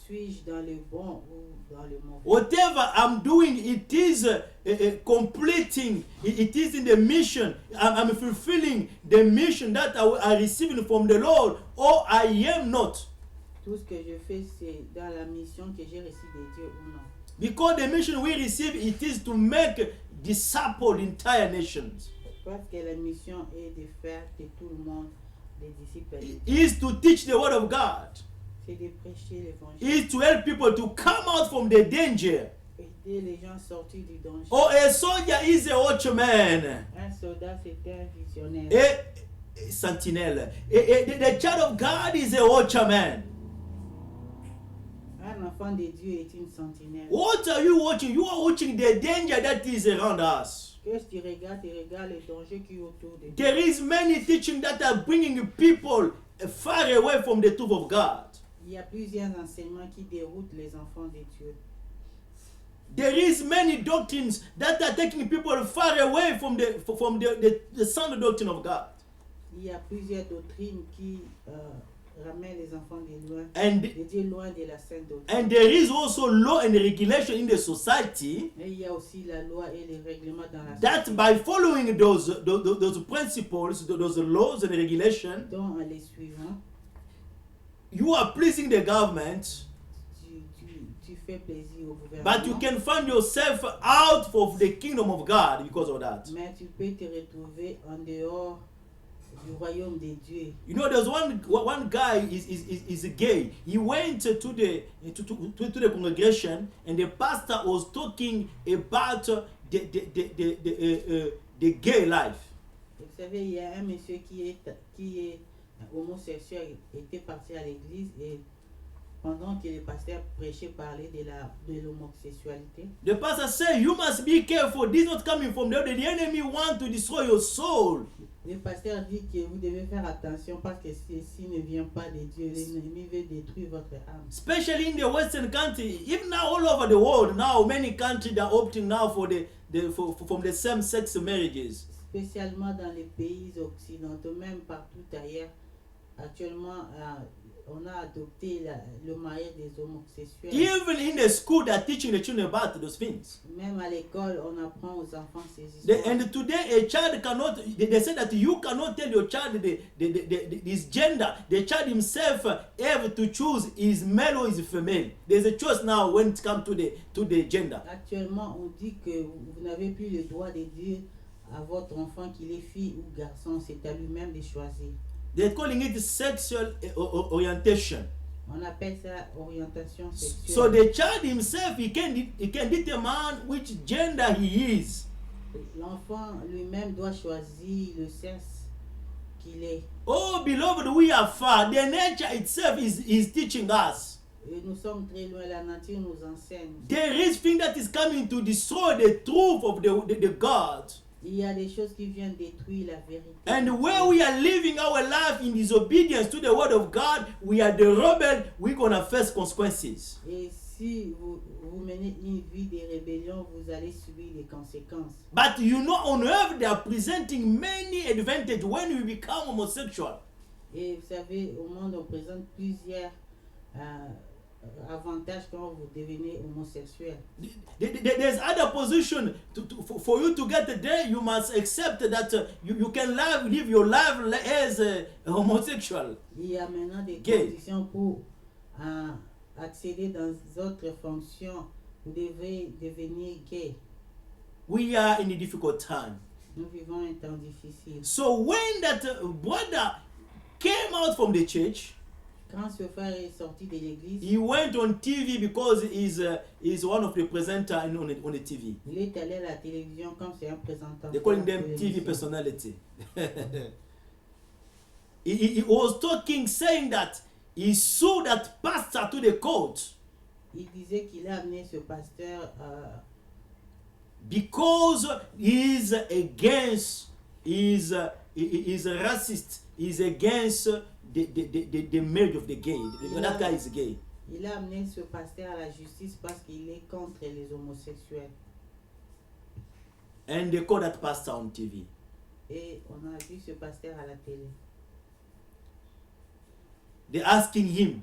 suis-je dans le bon ou dans le mauvais? Whatever I'm doing, it is completing, it is in the mission. I'm fulfilling the mission that I receiving from the Lord, or I am not. Tout ce que je fais, c'est dans la mission que j'ai reçue de Dieu ou non. Because the mission we receive, it is to make disciple entire nations. Parce que la mission est de faire que tout le monde des disciples. It is to teach the word of God. C'est de prêcher l'évangile. It is to help people to come out from the danger. Aider les gens sortis du danger. Or a soldier is a watchman, Un soldat, c'est un visionnaire. a sentinel. The child of God is a watchman. Un enfant de Dieu est une sentinelle. What are you watching? You are watching the danger that is around us. Qu'est-ce que tu regardes? Tu regardes le danger qui est autour de toi. There is many teaching that are bringing people far away from the truth of God. Il y a plusieurs enseignements qui déroutent les enfants de Dieu. There is many doctrines that are taking people far away from the sound doctrine of God. Il y a plusieurs doctrines qui ramènent les enfants de loin, And de Dieu loin de la sainte doctrine. and there is also law and regulation in the society Et il y a aussi la loi et les règlements dans la that société. by following those principles, those laws and regulations, Donc en les suivant, you are pleasing the government, tu fais plaisir au gouvernement. but you can find yourself out of the kingdom of God because of that. Mais tu peux te retrouver en dehors du royaume de Dieu. You know, there's one guy is gay. He went to the congregation, and the pastor was talking about the gay life. Vous savez, il y a un monsieur qui est homosexuel, était parti à l'église et pendant que le pasteur prêchait, parlait de l'homosexualité. The pastor said, "You must be careful. This is not coming from the enemy want to destroy your soul." Le pasteur dit que vous devez faire attention parce que ceci ne vient pas de Dieu. L'ennemi veut détruire votre âme. Especially in the Western country, even now all over the world, now many countries are opting now for from the same-sex marriages. Spécialement dans les pays occidentaux, même partout ailleurs. Actuellement, on a adopté le mariage des homosexuels. Even in the school, they are teaching the children about those things. Même à l'école, on apprend aux enfants ces histoires. And today, a child cannot. They say that you cannot tell your child his gender. The child himself have to choose is male or is female. There's a choice now when it comes to the gender. Actuellement, on dit que vous n'avez plus le droit de dire à votre enfant qu'il est fille ou garçon. C'est à lui-même de choisir. They're calling it sexual orientation. On appelle ça orientation sexuelle. So the child himself, he can determine which gender he is. L'enfant lui-même doit choisir le sexe qu'il est. Oh, beloved, we are far. The nature itself is teaching us. Et nous sommes très loin. La nature nous enseigne. There is thing that is coming to destroy the truth of the God. Il y a des choses qui viennent détruire la vérité. And where we are living our life in disobedience to the word of God, we are the rebel, we're going to face consequences. Et si vous menez une vie de rébellion, vous allez subir les conséquences. But you know, on earth, they are presenting many advantages when we become homosexual. Et vous savez, au monde, on présente plusieurs avantages quand vous devenez homosexuel. There's other position for you to get there. You must accept that you can live your life as a homosexual. Il y a maintenant des Gay. conditions pour accéder dans d'autres fonctions. Vous devez devenir gay. We are in a difficult time. Nous vivons un temps difficile. So when that brother came out from the church, Quand ce frère est sorti de l'église, he went on TV because he's one of the presenters on the TV. il est allé à la télévision comme c'est un présentateur. They calling de them TV l'émission. personality. he was talking, saying that he sued that pastor to the court Il disait qu'il a amené ce pasteur because he's against, he's racist, he's against the marriage of the gay. That guy is gay. Il a amené ce pasteur à la justice parce qu'il est contre les homosexuels. And they call that pastor on TV. Et on a vu ce pasteur à la télé. They're asking him,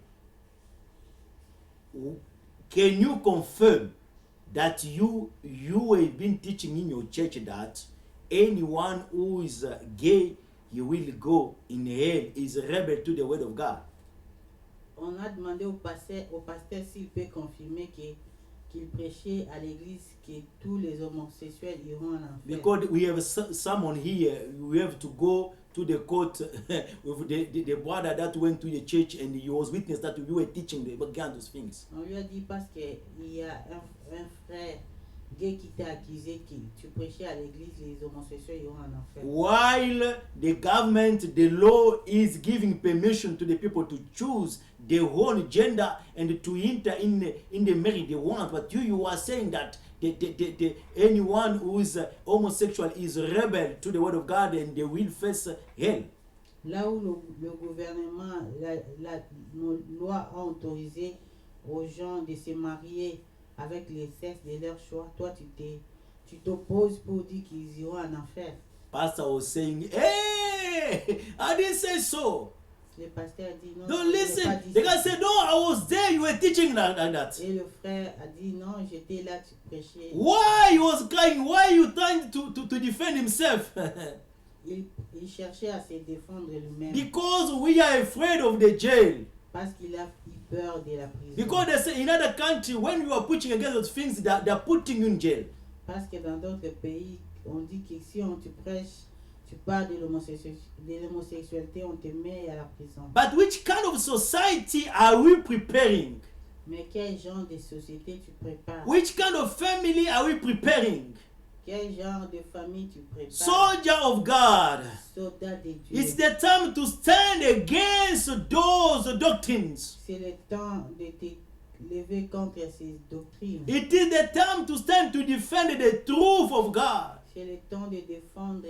can you confirm that you have been teaching in your church that anyone who is gay, he will go in hell, is rebel to the word of God? On a demandé au pasteur s'il peut confirmer qu'il prêchait à l'église que tous les homosexuels iront en enfer. Because we have someone here, we have to go to the court with the brother that went to the church and he was witness that you were teaching the kind of things. On lui a dit parce qu'il y a un frère gay qui t'a accusé que tu prêchais à l'église, les homosexuels iront en enfer. While the government, the law is giving permission to the people to choose their own gender and to enter in the marriage they want, but you are saying that anyone who is homosexual is rebel to the word of God and they will face hell. Là où le gouvernement, nos lois ont autorisé aux gens de se marier avec les sexes de leur choix, toi tu t'opposes pour dire qu'ils iront en enfer. Pastor was saying, hey, I didn't say so. Le pasteur a dit non. Don't listen. The guy said, no, I was there, you were teaching like that. Et le frère a dit non, j'étais là, tu prêchais. Why he was crying? Why you trying to defend himself? Il cherchait à se défendre lui-même. Because we are afraid of the jail. Parce qu'il a eu peur de la prison. Because they say in other country, when you are preaching against those things, they're putting you in jail. Parce que dans d'autres pays, on dit que si tu prêches, tu parles de l'homosexualité, on te met à la prison. But which kind of society are we preparing? Mais quel genre de société tu prépares? Which kind of family are we preparing? Quel genre de famille tu prépares? Soldier of God. Soldat de Dieu. It's the time to stand against those doctrines. C'est le temps de te lever contre ces doctrines. It is the time to stand to defend the truth of God. C'est le temps de défendre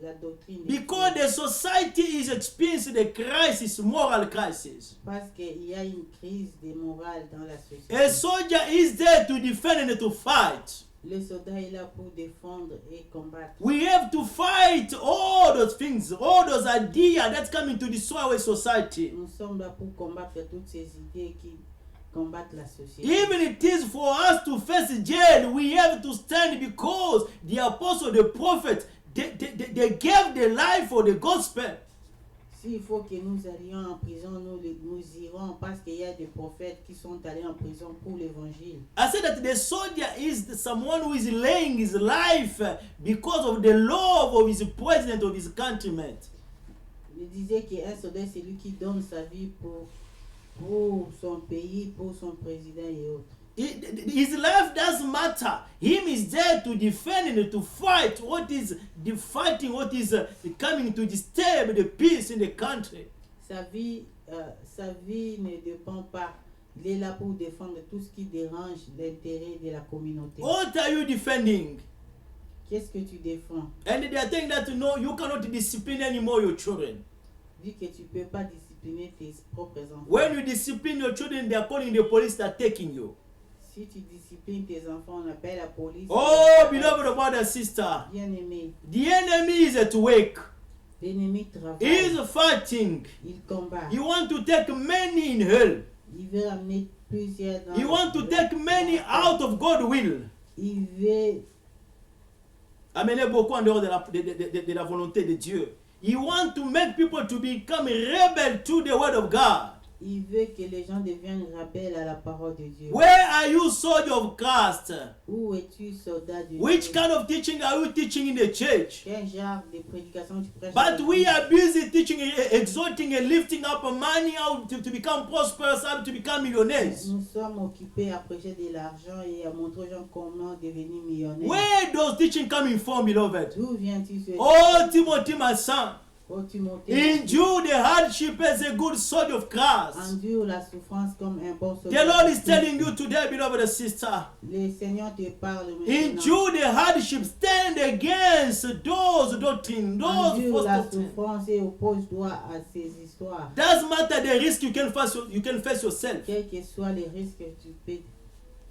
la doctrine. Because the society is experiencing the crisis, moral crisis. Parce qu'il y a une crise de morale dans la société. A soldier is there to defend and to fight. Le soldat est là pour défendre et combattre. We have to fight all those things, all those ideas that's coming to destroy our society. Nous sommes là pour combattre toutes ces idées qui combattent la société. Even it is for us to face jail, we have to stand because the apostle, the prophet, they gave their life for the gospel. S'il faut que nous allions en prison, nous irons parce qu'il y a des prophètes qui sont allés en prison pour l'évangile. I said that the soldier is someone who is laying his life because of the love of his president, of his countrymen. Je disais qu'un soldat, c'est lui qui donne sa vie pour son pays, pour son président et autres. His life doesn't matter. Him is there to defend and to fight what is coming to disturb the peace in the country. Sa vie ne dépend pas. Il est là pour défendre tout ce qui dérange l'intérêt de la communauté. What are you defending? Qu'est-ce que tu défends? And they are saying that no, you cannot discipline anymore your children. Dis que tu peux pas discipliner tes propres enfants. When you discipline your children, they are calling the police, they are taking you. Si tu disciplines tes enfants, on appelle la police. Oh, beloved brother, sister. Bien-aimé. The enemy is at work. L'ennemi travaille. He is fighting. Il combat. He wants to take many in hell. Il veut amener plusieurs dans He wants to take many out of God's will. Il veut Amener beaucoup en dehors de la volonté de Dieu. He wants to make people to become rebel to the word of God. Il veut que les gens deviennent rebelles à la parole de Dieu. Where are you, soldier of Christ? Où es-tu, soldat de Dieu? Which kind of teaching are you teaching in the church? Quel genre de prédication tu prêches? But we are busy teaching, exhorting and lifting up money out to become prosperous, to become millionaires. Nous sommes occupés à prêcher de l'argent et à montrer aux gens comment devenir millionnaire. Where those teaching coming from, beloved? D'où viens-tu ce Oh, Timothy, my son. Ô Timothée, Endure the hardship as a good soldier of Christ. endure la souffrance comme un bon The soldat. Lord de is Christ. telling you today, beloved sister, Le Seigneur te parle maintenant. endure the hardship, stand against those doctrines, those Endure false la doctrines. souffrance et oppose-toi à ces histoires. Doesn't matter the risk you can face yourself. Quels que soient les risques que tu peux.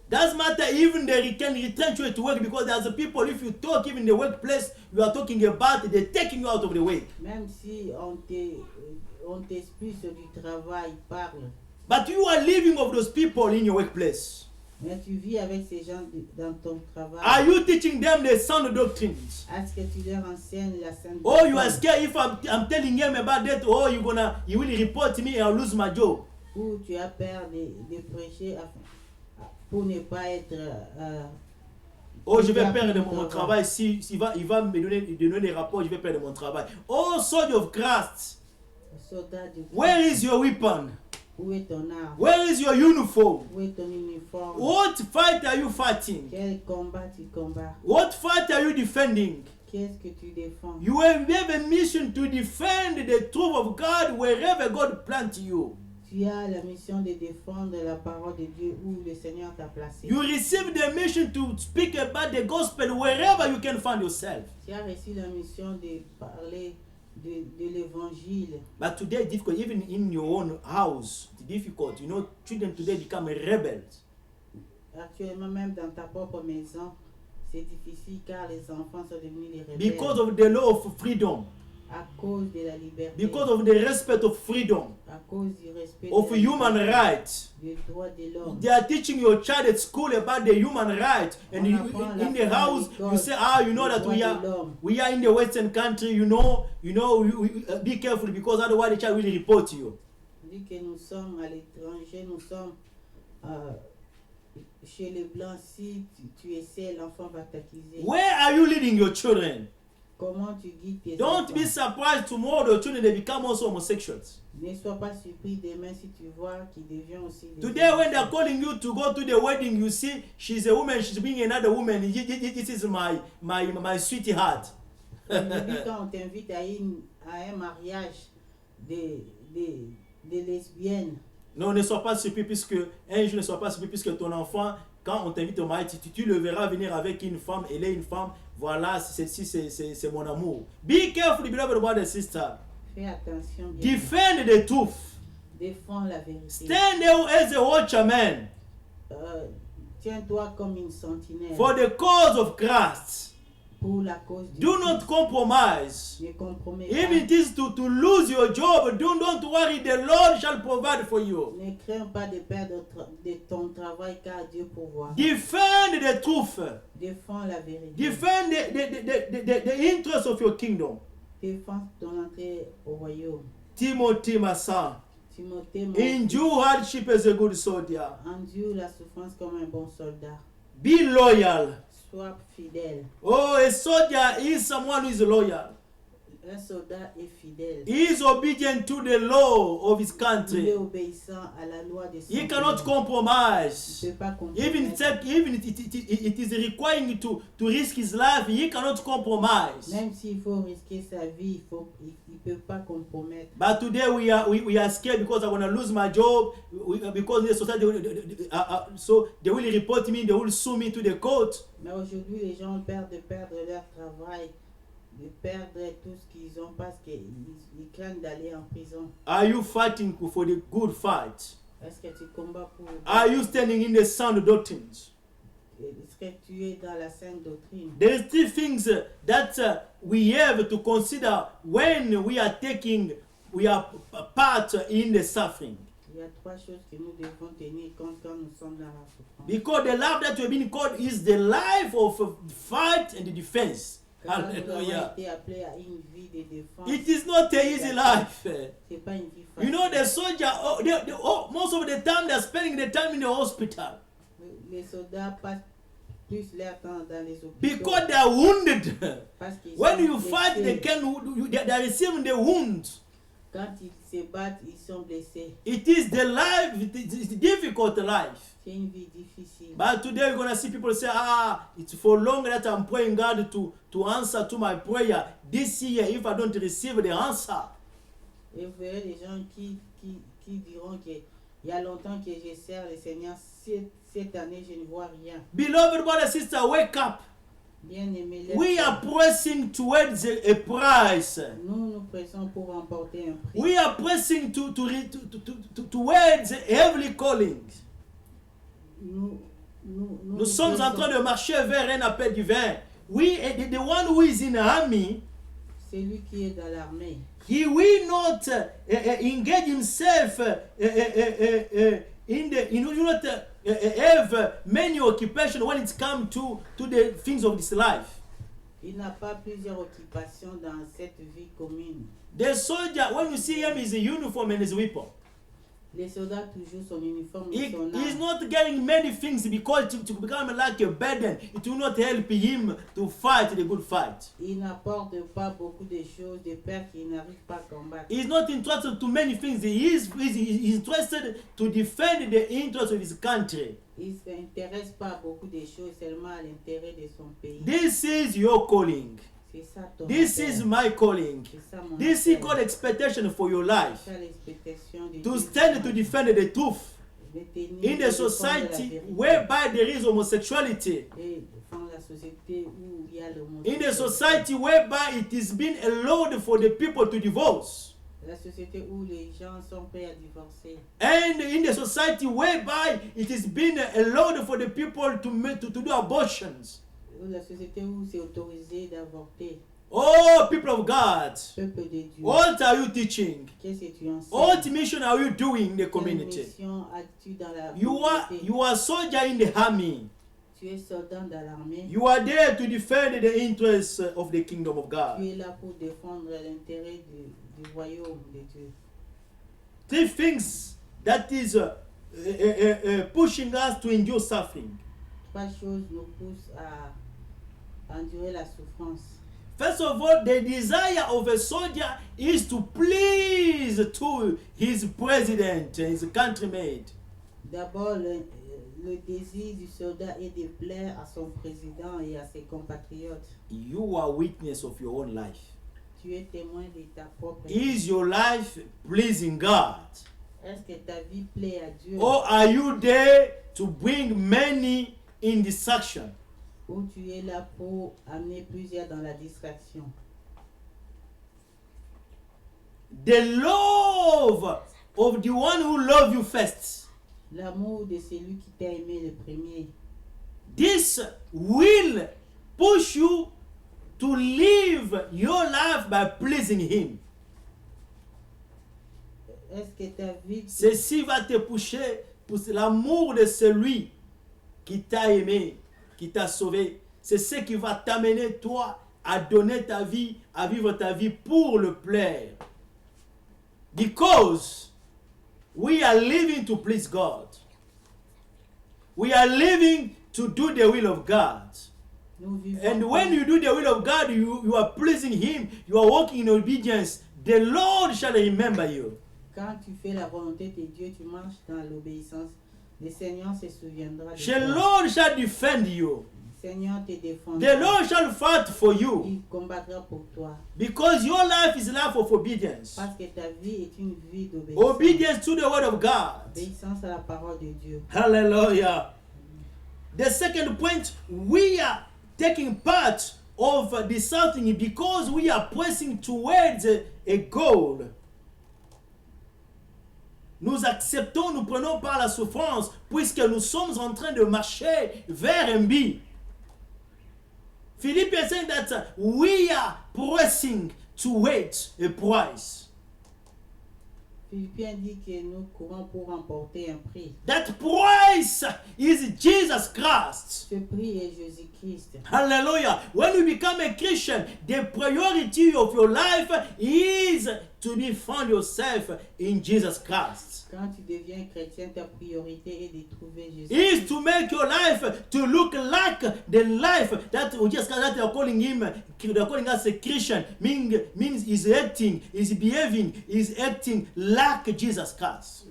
Doesn't matter even they can retrench you at work, because there's people, if you talk even in the workplace, you are talking about, they're taking you out of the way. Même si on t'expulse du travail, parle. But you are living of those people in your workplace. Mais tu vis avec ces gens dans ton travail. Are you teaching them the sound doctrines? Est-ce que tu leur enseignes la sainte Oh, you are doctrine? scared if I'm telling them about that, oh, you will report me and I'll lose my job. Ou tu as peur de prêcher pour ne pas être... Oh, je vais tu as perdre peur mon de travail. Il va me donner des rapports, je vais perdre mon travail. Oh, soldier of Christ, soldat de Christ. where is your weapon? Où est ton arme? Where is your uniform? Où est ton uniforme? What fight are you fighting? Quel combat tu combats? What fight are you defending? Qu'est-ce que tu défends? You have a mission to defend the truth of God wherever God plants you. Tu as la mission de défendre la parole de Dieu où le Seigneur t'a placé. You receive the mission to speak about the gospel wherever you can find yourself. Tu as reçu la mission de parler de l'évangile. But today it's difficult, even in your own house, it's difficult. You know, children today become rebels. Actuellement, même dans ta propre maison, c'est difficile car les enfants sont devenus des rebelles. Because of the law of freedom. À cause de la liberté. Because of the respect of freedom. À cause du respect Of de la human liberté, rights. des droits de l'homme. They are teaching your child at school about the human rights, and On apprend in the la house parole you say, you know des that droits de l'homme. we are in the Western country. You know, be careful, because otherwise the child will report you. Vu que nous sommes à l'étranger, nous sommes chez les Blancs, si tu essaies, l'enfant va t'accuser. Where are you leading your children? Comment tu guides tes Don't enfants? be surprised tomorrow the children they become also homosexuals. Ne sois pas surpris demain si tu vois qu'ils deviennent aussi des Today when they're homosexuels. calling you to go to the wedding, you see she's a woman, she's bringing another woman. This is my sweetheart. Aujourd'hui, quand on t'invite à un mariage de lesbiennes, Non, ne sois pas surpris puisque un jour ne sois pas surpris puisque ton enfant, quand on t'invite au mariage, tu le verras venir avec une femme, elle est une femme. Voilà, celle-ci c'est mon amour. Be careful, beloved brother and sister. fais attention bien. Defend the truth. Défends la vérité. Stand there as a watchman Tiens-toi comme une sentinelle for the cause of Christ. pour la cause du Do Christ. not compromise. Ne compromets Even pas. it is to lose your job, don't worry, the Lord shall provide for you. Ne crains pas de perdre de ton travail car Dieu pourvoit. Defend the truth. Défends la vérité. Defend the interest of your kingdom. Défends ton entrée au royaume. Timothy, my son, Timothée, mon endure hardship as a good soldier. endure la souffrance comme un bon soldat. Be loyal. Sois fidèle. Oh, a soldier is someone who is loyal. Un soldat est fidèle. He is obedient to the law of his Il est country. obéissant à la loi de son He cannot pays. compromise. Il ne peut pas Even compromettre. it is requiring you to risk his life, he cannot compromise. Même s'il faut risquer sa vie, il ne peut pas compromettre. But today we are scared because I want to lose my job. Because the society, so they will report me, they will sue me to the court. Mais aujourd'hui, les gens ont peur de perdre leur travail, de perdre tout ce qu'ils ont parce qu'ils craignent d'aller en prison. Are you fighting for the good fight? Est-ce que tu combats pour... Are you standing in the sound doctrines? Est-ce que tu es dans la sainte doctrine? There are three things that we have to consider when we are part in the suffering. Il y a trois choses que nous devons tenir compte quand nous sommes dans la souffrance. Because the life that we've been called is the life of fight and defense. Car nous avons Hallelujah. été appelés à une vie de défense. It is not an easy life. C'est pas une vie You facile. know, the soldier, most of the time they're spending the time in the hospital Les soldats passent plus leur temps dans les hôpitaux. because they are wounded. Parce qu'ils When sont you fight, blessés. they are receiving the wound. Quand ils se battent, ils sont blessés. It is the life, it is difficult life. C'est une vie difficile. But today we're going to see people say, it's for long that I'm praying God to answer to my prayer. This year, if I don't receive the answer. Et vous verrez des gens qui diront qu'il y a longtemps que je sers le Seigneur. Cette année, je ne vois rien. Beloved brother and sister, wake up. Bien-aimés, We are pressing towards a prize. nous pressons pour remporter un prix. We are pressing towards a heavenly calling. Nous sommes en train de marcher vers un appel divin. The one who is in the army, celui qui est dans l'armée, he will not engage himself he will not have many occupations when it comes to the things of this life. Il n'a pas plusieurs occupations dans cette vie commune. The soldier, when you see him, is a uniform and his weapon. Les soldats toujours son uniforme He et son is arme. not getting many things because to become like a burden. It will not help him to fight the good fight. Il n'apporte pas beaucoup de choses, de peur qu'il n'arrive pas à combattre. He is not interested to many things. He is interested to defend the interests of his country. Il ne s'intéresse pas à beaucoup de choses, seulement à l'intérêt de son pays. This is your calling. C'est ça ton This appel. is my calling. C'est ça mon This is appel. God's expectation for your life. C'est ça l'expectation de To Dieu stand sur to moi. defend the truth De tenir, in de the défendre la society vérité. whereby there is homosexuality. Et défendre la société où il y a le monde. In the society whereby it is being allowed for the people to divorce. La société où les gens sont prêts à divorcer. And in the society whereby it is being allowed for the people to do abortions. La société où c'est autorisé d'avorter. Oh, people of God, Peuple de Dieu. what are you teaching? Qu'est-ce que tu enseignes? What mission are you doing in the Quelle community? mission as-tu dans la communauté? You are soldier in the army. Tu es soldat dans l'armée. You are there to defend the interests of the kingdom of Tu God. es là pour défendre l'intérêt du royaume de Dieu. Three things that is pushing us to endure suffering. Trois choses nous poussent à endurer la souffrance. First of all, the desire of a soldier is to please to his president, his countrymen. D'abord, le désir du soldat est de plaire à son président et à ses compatriotes. You are witness of your own life. Tu es témoin de ta propre vie. Is your life pleasing God? Est-ce que ta vie plaît à Dieu? Or are you there to bring many in distraction? Ou tu es là pour amener plusieurs dans la distraction? The love of the one who loves you first. L'amour de celui qui t'a aimé le premier. This will push you to live your life by pleasing him. Est-ce que ta vie... Ceci va te pousser pour l'amour de celui qui t'a aimé, qui t'a sauvé. C'est ce qui va t'amener, toi, à donner ta vie, à vivre ta vie pour le plaire. Because we are living to please God. We are living to do the will of God. Nous vivons And when you do the will of God, you are pleasing Him. You are walking in obedience. The Lord shall remember you. Quand tu fais la volonté de Dieu, tu marches dans l'obéissance. Le Seigneur se souviendra de The toi. Lord shall defend you. Le Seigneur te défendra. The Lord shall fight for you. Il combattra pour toi. Because your life is a life of obedience. Parce que ta vie est une vie d'obéissance. Obedience to the word of God. Obéissance à la parole de Dieu. Hallelujah. The second point, we are taking part of the something because we are pressing towards a goal. Nous acceptons, nous prenons par la souffrance puisque nous sommes en train de marcher vers un but. Philippe is saying that we are pressing towards a prize. Philippiens dit que nous courons pour remporter un prix. That prize is Jesus Christ. Ce prix est Jésus-Christ. Hallelujah. When you become a Christian, the priority of your life is to be found yourself in Jesus Christ. Quand tu deviens chrétien, ta priorité est de trouver Jésus. Is to make your life to look like the life that Jesus Christ, that they are calling him, they are calling us a Christian, means is acting, is behaving, is acting like Jesus Christ.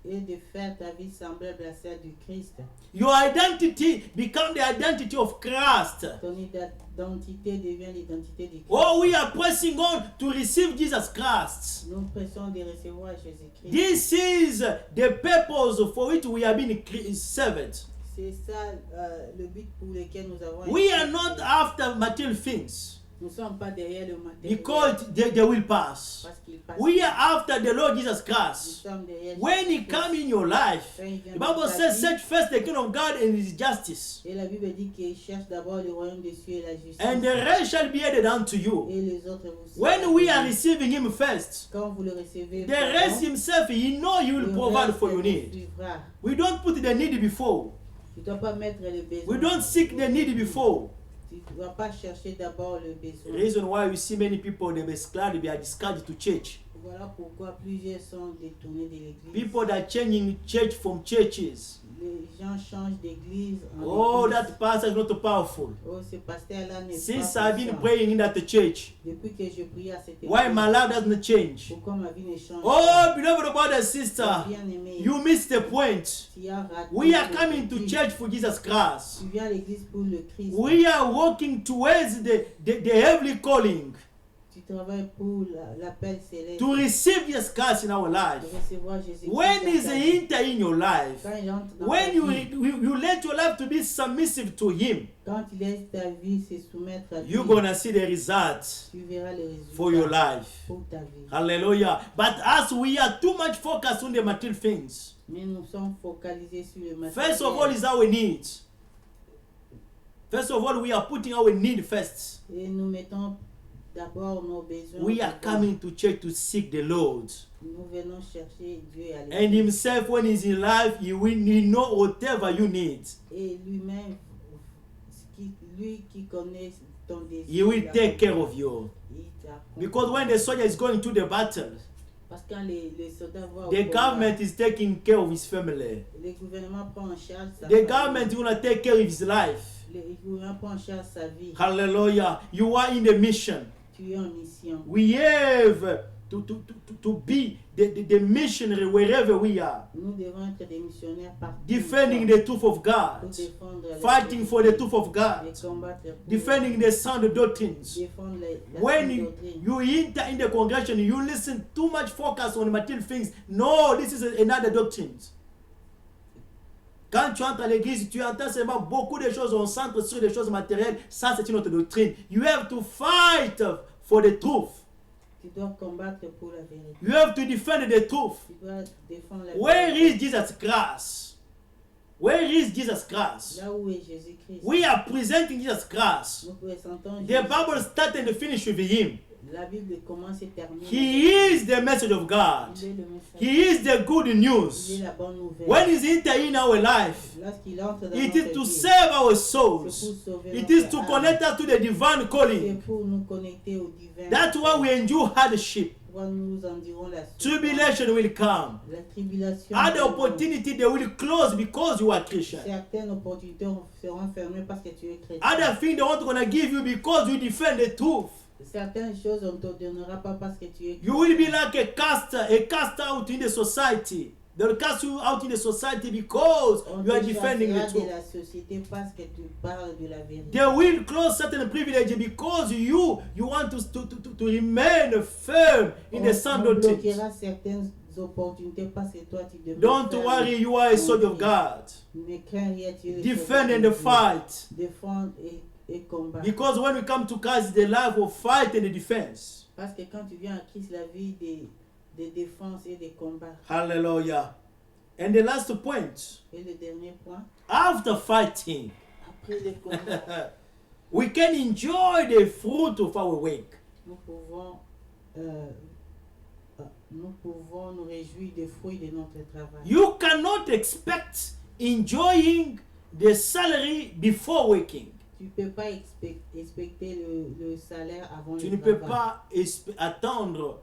Et de faire ta vie semblable à celle du Christ. Your identity become the identity of Christ. Ton identité devient l'identité du Christ. Oh, we are pressing on to receive Jesus Christ. Nous pressons de recevoir Jésus-Christ. This is the purpose for which we have been served. C'est ça le but pour lequel nous avons We été are not créés. after material things Nous ne sommes pas derrière le matériel because they will pass. parce qu'il passe. We are after the Lord Jesus Nous Christ. sommes derrière When He Jésus-Christ. come in your life, Quand il vient the dans Bible ta says, vie, search first the kingdom of God and His justice, et la Bible dit qu'il cherche d'abord le royaume des cieux et la justice. and the rest shall be added unto you. Et les autres vous When seront we are donnés. receiving Him first, Quand vous le recevez, the rest Himself, He know He will le provide reste for your vous need. suivra. We don't put the need before. Tu ne dois pas mettre le besoin. We don't seek the need before. Tu ne dois pas chercher d'abord le The besoin. reason why we see many people they are discouraged to church. Voilà pourquoi plusieurs sont détournés de l'église. People that are changing church from churches. Les gens changent d'église en Oh, église. that pastor is not powerful. Oh, ce pasteur-là n'est Since pas I've been puissant. praying in that church, Depuis que je prie à cette église, why my life doesn't change? pourquoi ma vie ne change Oh, pas? beloved brother and sister, Bien-aimé, you missed the point. tu as raté We are le coming to but. church for Jesus Christ. Tu viens à l'église pour le Christ. We are walking towards the heavenly calling Tu travailles pour l'appel céleste. to receive Jesus Christ in our De life. recevoir Jésus. When is he enter in your life? Quand il entre dans When ta you, vie, you let your life to be submissive to him, quand il laisse ta vie se soumettre à lui, you're gonna see the results tu verras les résultats for your life. pour ta vie. Hallelujah. But as we are too much focused on the material things, Mais nous sommes focalisés sur le matériel. first of all is our needs. First of all, we are putting our need first. Et nous mettons d'abord nos besoins. We are devant. coming to church to seek the Lord. Nous venons chercher Dieu à And l'église. himself, when he's in life, he will know whatever you need. Et lui-même, lui qui connaît ton désir, He will take care of you. il t'accompagne. Because when the soldier is going to the battle, Parce que quand les soldats vont au the combat, government is taking care of his family. le gouvernement prend en charge sa The famille. government is going to take care of his life. Le gouvernement prend en charge sa vie. Hallelujah. You are in the mission. Tu es en mission. We have to be the missionary wherever we are. Nous devons être des missionnaires partout. Defending the truth of Pour God. défendre la Fighting for the vérité, truth of God. et combattre pour Defending the sound doctrines. défendre la When sainte you, doctrine. you enter in the congregation, you listen too much focus on material things. No, this is another doctrine. Quand tu entres à l'église, tu entends seulement beaucoup de choses, on centre sur des choses matérielles. Ça, c'est une autre doctrine. You have to fight for the truth. Tu dois combattre pour la vérité. You have to defend the truth. Tu dois défendre la Where vérité. is Jesus Christ? Where is Jesus Christ? Là où est Jésus-Christ? We are presenting Jesus Christ. Nous présentons The Jésus. Bible starts and finishes with him. La Bible commence et termine. He is the message of God. Il est le message. He is the good Il news. est la bonne nouvelle. When he's entering in our life, Lorsqu'il entre dans it notre is to vie, save our c'est souls. pour sauver It notre is to âme. connect us to the divine C'est calling. pour nous connecter au divin. That's why we endure hardship. Pourquoi nous endurons la souffrance. Tribulation will come. La tribulation. Other viendra. opportunity they will close because you are Christian. Certaines opportunités seront fermées parce que tu es chrétien. Other things they want to give you because you defend the truth. Certaines choses on ne te donnera pas parce que tu es You will be like a cast out in the society. They will cast you out in the society because On you are te defending the chassera de truth. la société parce que tu parles de la vérité. They will close certain privileges because you want to remain firm in the sound On doctrine. bloquera certaines opportunités parce que toi tu demeures Don't ferme. worry, you are a soldier of God. Ne crains rien, tu es le Defend soldat and de Dieu. fight. Défendre et combattre. Because when we come to Christ, it's the life of fight and the defense. Parce que quand tu viens à Christ, la vie de défense et de combat. Hallelujah. And the last point, Et le dernier point, after fighting, après le combat, we can enjoy the fruit of our work. nous pouvons nous réjouir des fruits de notre travail. You cannot expect enjoying the salary before working. Tu ne peux pas expecter le salaire avant Tu le ne peux travail. pas attendre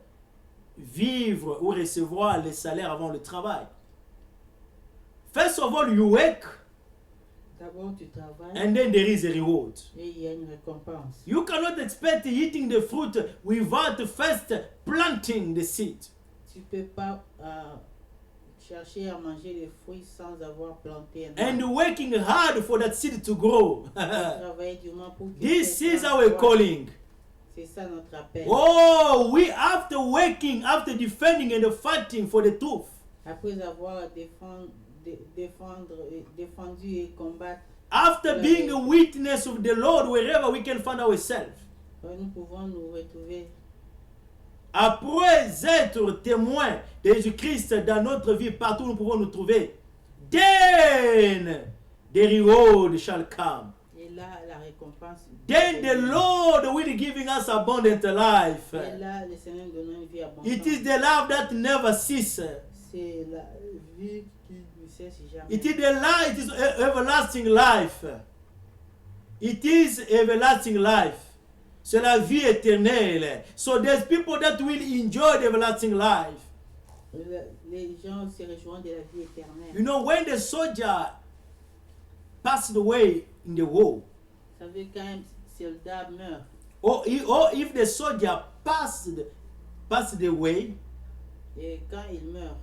vivre ou recevoir le salaire avant le travail. First of all, you work, D'abord, tu travailles and then there is a reward. et il y a une récompense. You cannot expect eating the fruit without first planting the seed. Tu peux pas chercher à manger les fruits sans avoir planté un And arbre. working hard for that seed to grow. Travailler durement pour que This cet is arbre our croisse. calling. C'est ça notre appel. Oh, we after working, after defending and fighting for the truth. Après avoir défendu et combattre, After being a witness of the Lord wherever we can find ourselves. nous pouvons nous retrouver. Après être témoins de Jésus-Christ dans notre vie, partout où nous pouvons nous trouver, then the reward shall come. Et là, la récompense. Then the Lord will giving us abundant life. Et là, le Seigneur nous donne une vie abondante. It is the love that never ceases. C'est la vie qui ne cesse jamais. It is the life, it is everlasting life. It is everlasting life. C'est la vie éternelle. So there's people that will enjoy the everlasting life. Les gens se rejoignent de la vie éternelle. You know, when the soldier passed away in the war, Ça veut quand un soldat meurt. or if the soldier passed away, Et quand il meurt,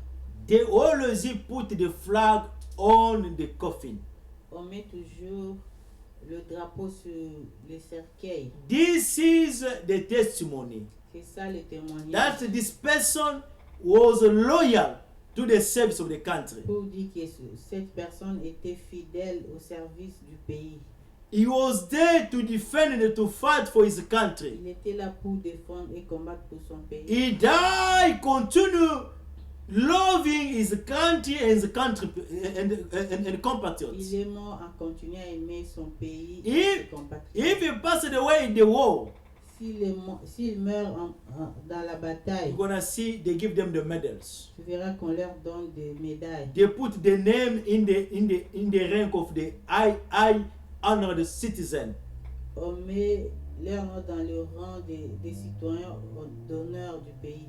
they always put the flag on the coffin. on met toujours le drapeau sur le cercueil. This is the testimony C'est ça le témoignage. that this person was loyal to the service of the country. Pour dire que cette personne était fidèle au service du pays. He was there to defend and to fight for his country. Il était là pour défendre et combattre pour son pays. He died, continue loving his country and his country and compatriots. Il est mort en continuant à aimer son pays et If- ses compatriotes. If he passed away in the war, S'il meurt dans la bataille, you're gonna see they give them the medals. tu verras qu'on leur donne des médailles. They put the name in the rank of the high honored citizen. On met leur nom dans le rang des citoyens d'honneur du pays.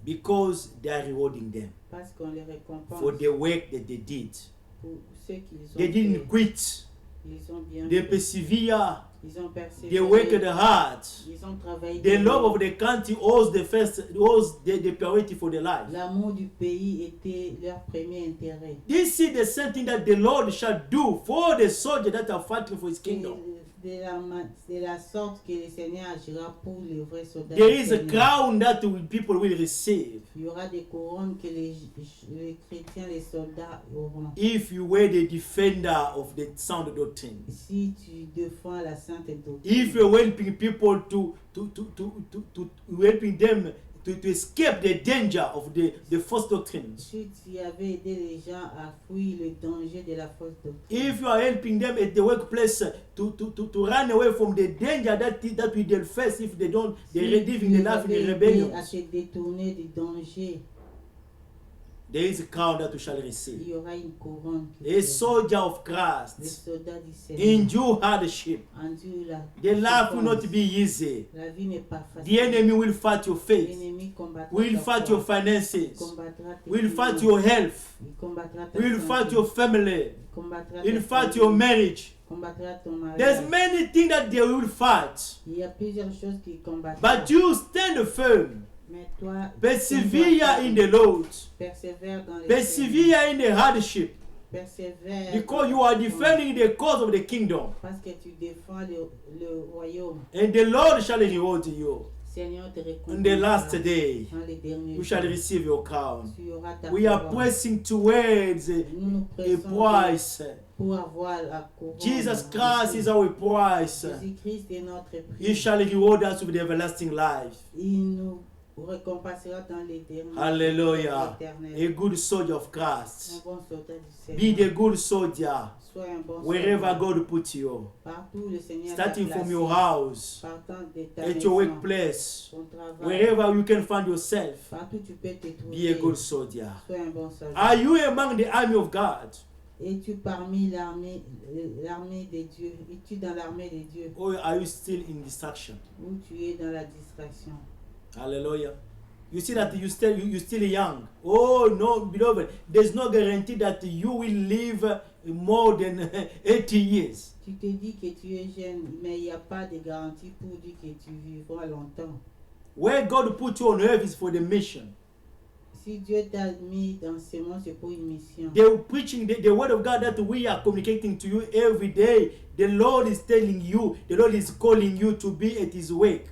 Because they are rewarding them Parce qu'on les récompense for the work that they did. pour ce qu'ils ont They didn't fait. quit. Ils ont bien They fait. persevere. Ils ont persévéré. They worked hard. Ils ont travaillé. The dur. love of the country was the priority for their life. L'amour du pays était leur premier intérêt. This is the same thing that the Lord shall do for the soldiers that are fighting for his kingdom. De la sorte que le Seigneur agira pour les vrais soldats. There du is a Seigneur. crown that people will receive Il y aura des couronnes que les chrétiens, les soldats auront. if you were the defender of the sound doctrine. Si tu défends la sainte doctrine. If you're helping people to helping them to escape the danger of the false doctrines. Si tu avais aidé les gens à fuir le danger de la fausse doctrine. If you are helping them at the workplace to run away from the danger that they'll face if they don't, they're living the life in the rebellion. À se détourner du danger, There is a crown that you shall il receive. y aura une couronne. A soldier of Les Christ soldats du Seigneur endure hardship. endurent la The life will not souffrance. be easy. La vie n'est pas The facile. enemy will fight your faith. L'ennemi combattra Will ta fight foi. your finances. Il combattra tes Will fight finances. your health. Il combattra ta Will santé. fight your family. Il combattra Will ta fight famille. your marriage. Il combattra ton mariage. There's many things that they will fight. Il y a plusieurs choses qui combattent. But you stand firm. Mais toi, Persevere in the Lord. persévère dans les Persevere in the hardship. Persévère. Because you are defending the cause of the kingdom. Parce que tu défends le royaume. And the Lord shall reward you. Seigneur te On the last récompense day, dans les derniers you shall jours. receive your crown. Tu auras ta We are couronne. pressing towards Nous nous a pressons price. pour avoir la couronne. Jesus Christ is our price. Jésus-Christ est notre prix. He shall reward us with everlasting life. Il nous récompensera dans les derniers Hallelujah. éternels. A good soldier of Un Christ. bon soldat du Be Seigneur. the good soldier Sois un bon wherever soldat. God put you. Partout le Seigneur Starting t'a from placé. your house, Partant de ta at your maison, workplace, ton travail. wherever you can find yourself. Partout tu peux te Be trouver. a good soldier. Sois un bon soldat. Are you among the army of God? Es-tu parmi l'armée des dieux? Es-tu dans l'armée des dieux? Or are you still in distraction? Ou tu es dans la distraction? Hallelujah. You see that you're still young. Oh no, beloved, there's no guarantee that you will live more than 80 years. Tu te dis que tu es jeune, mais il n'y a pas de garantie pour dire que tu vivras longtemps. Where God put you on earth is for the mission. Si Dieu t'a mis dans ce monde, c'est pour une mission. They're preaching the word of God that we are communicating to you every day. The Lord is telling you, the Lord is calling you to be at His work.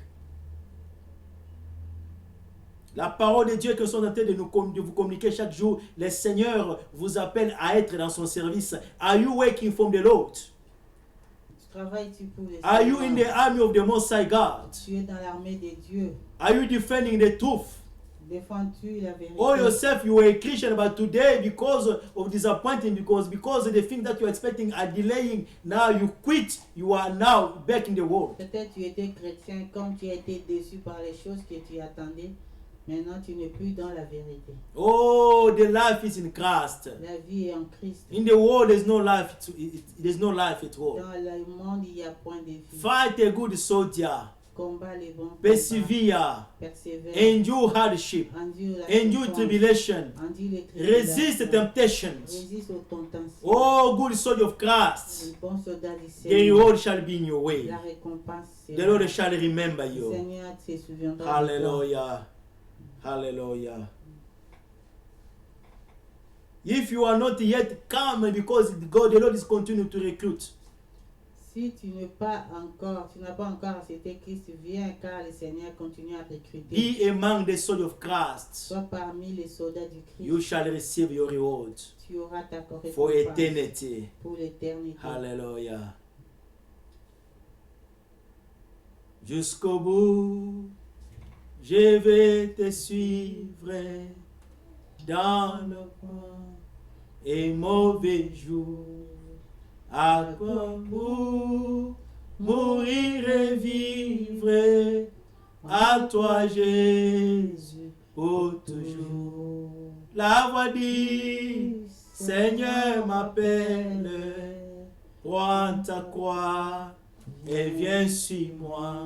La parole de Dieu que sont en train de vous communiquer chaque jour, le Seigneur vous appelle à être dans son service. Are you working from the Lord? Travailles-tu pour le Are you Seigneur? in the army of the Most High God? Tu es dans l'armée de Dieu. Are you defending the truth? Défends-tu la vérité? Or yourself, you were a Christian, but today, because of disappointing, because of the things that you are expecting are delaying, now you quit, you are now back in the world. Peut-être tu étais chrétien, comme tu as été déçu par les choses que tu attendais, maintenant tu n'es plus dans la vérité. Oh, the life is in Christ. La vie est en Christ. In the world, there's no life. There's no life at all. Dans le monde, il n'y a point de vie. Fight a good soldier. Combat les bons combats. Persevere. Persévère. Endure hardship. Endure la Endure souffrance. tribulation. Endure les tribulations. Resist temptations. Résiste aux tentations. Oh, good soldier of Christ. Le bon soldat du The Seigneur. reward shall be in your way. La récompense The sera. Lord shall remember Le you. Seigneur se souviendra de toi. Hallelujah. Hallelujah. If you are not yet come, because God, the Lord is continuing to recruit. Si tu n'as pas encore accepté Christ, viens car le Seigneur continue à recruter. Be among the soldiers of Christ. Sois parmi les soldats du Christ. You shall receive your reward Tu auras ta correspondance for eternity. pour l'éternité. Hallelujah. Jusqu'au bout, je vais te suivre dans le bon et mauvais jour. À quoi vous mourir et vivre, à toi Jésus pour toujours. La voix dit, Seigneur m'appelle, prends ta croix et viens sur moi.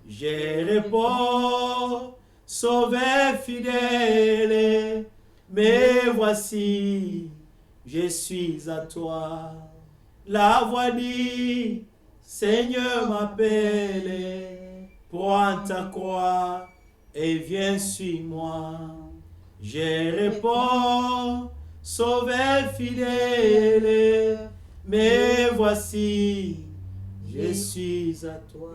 Je réponds, Sauveur fidèle, mais voici, je suis à toi. La voix dit, Seigneur m'appelle, prends ta croix et viens sur moi. Je réponds, Sauveur fidèle, mais voici, je suis à toi.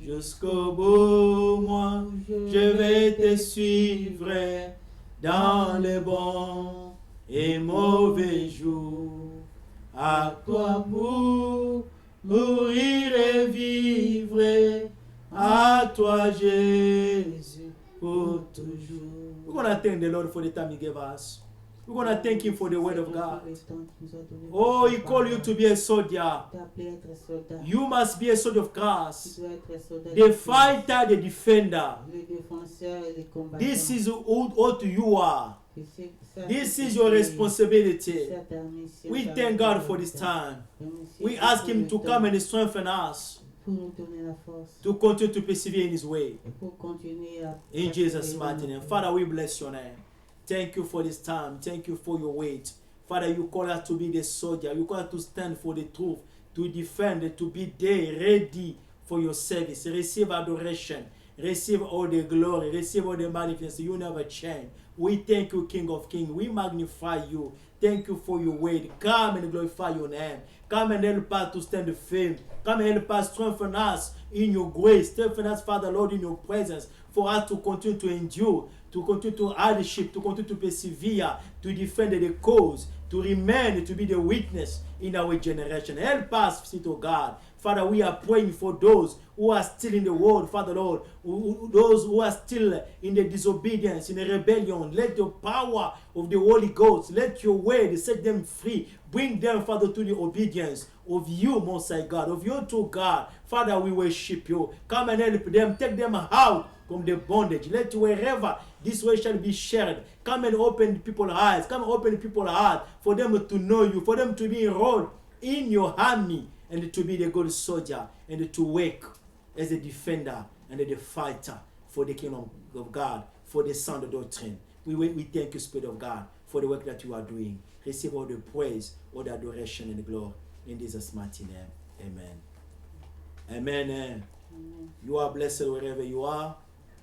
Jusqu'au bout, moi, je vais te suivre dans les bons et mauvais jours. À toi pour mourir et vivre, à toi Jésus pour toujours. We're going to thank the Lord for the time He gave us. We're going to thank Him for the word of God. Oh, He called you to be a soldier. You must be a soldier of Christ. The fighter, the defender. This is what you are. This is your responsibility. We thank God for this time. We ask Him to come and strengthen us to continue to persevere in His way. In Jesus' mighty name. Father, we bless your name. Thank you for this time. Thank you for your weight. Father, you call us to be the soldier. You call us to stand for the truth, to defend, to be there, ready for your service. Receive adoration. Receive all the glory. Receive all the manifestation. You never change. We thank you, King of Kings. We magnify you. Thank you for your word. Come and glorify your name. Come and help us to stand firm. Come and help us, strengthen us in your grace. Strengthen us, Father, Lord, in your presence. For us to continue to endure, to continue to hardship, to continue to persevere, to defend the cause, to remain, to be the witness in our generation. Help us, Spirit of God. Father, we are praying for those who are still in the world, Father Lord, those who are still in the disobedience, in the rebellion. Let the power of the Holy Ghost, let your word set them free. Bring them, Father, to the obedience of you, Most High God, of you to God. Father, we worship you. Come and help them. Take them out from the bondage. Let wherever this way shall be shared, come and open people's eyes. Come and open people's heart for them to know you, for them to be enrolled in your army, and to be the good soldier, and to work as a defender and a fighter for the kingdom of God, for the sound doctrine. We thank you, Spirit of God, for the work that you are doing. Receive all the praise, all the adoration and the glory. In Jesus' mighty name. Amen. Amen. Amen. You are blessed wherever you are.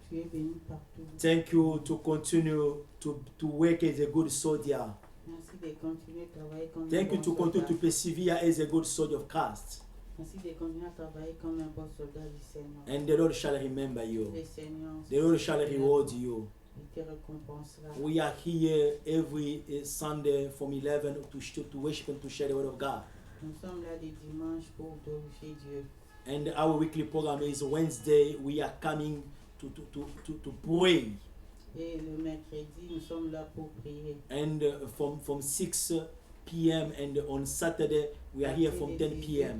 Tu es béni partout. Thank you to continue to work as a good soldier. Merci de continuer à travailler comme Thank un you bon to continue soldat. to persevere as a good soldier of Christ. Merci de continuer à travailler comme un bon soldat du Seigneur. And the Lord shall remember you. Le Seigneur, The Lord shall reward you. il te récompensera. We are here every Sunday from 11 to worship and to share the word of God. Nous sommes là les dimanches pour glorifier Dieu. And our weekly program is Wednesday. We are coming to pray. Et le mercredi, nous sommes là pour prier. And from 6 p.m. and on Saturday, we are here from 10 p.m.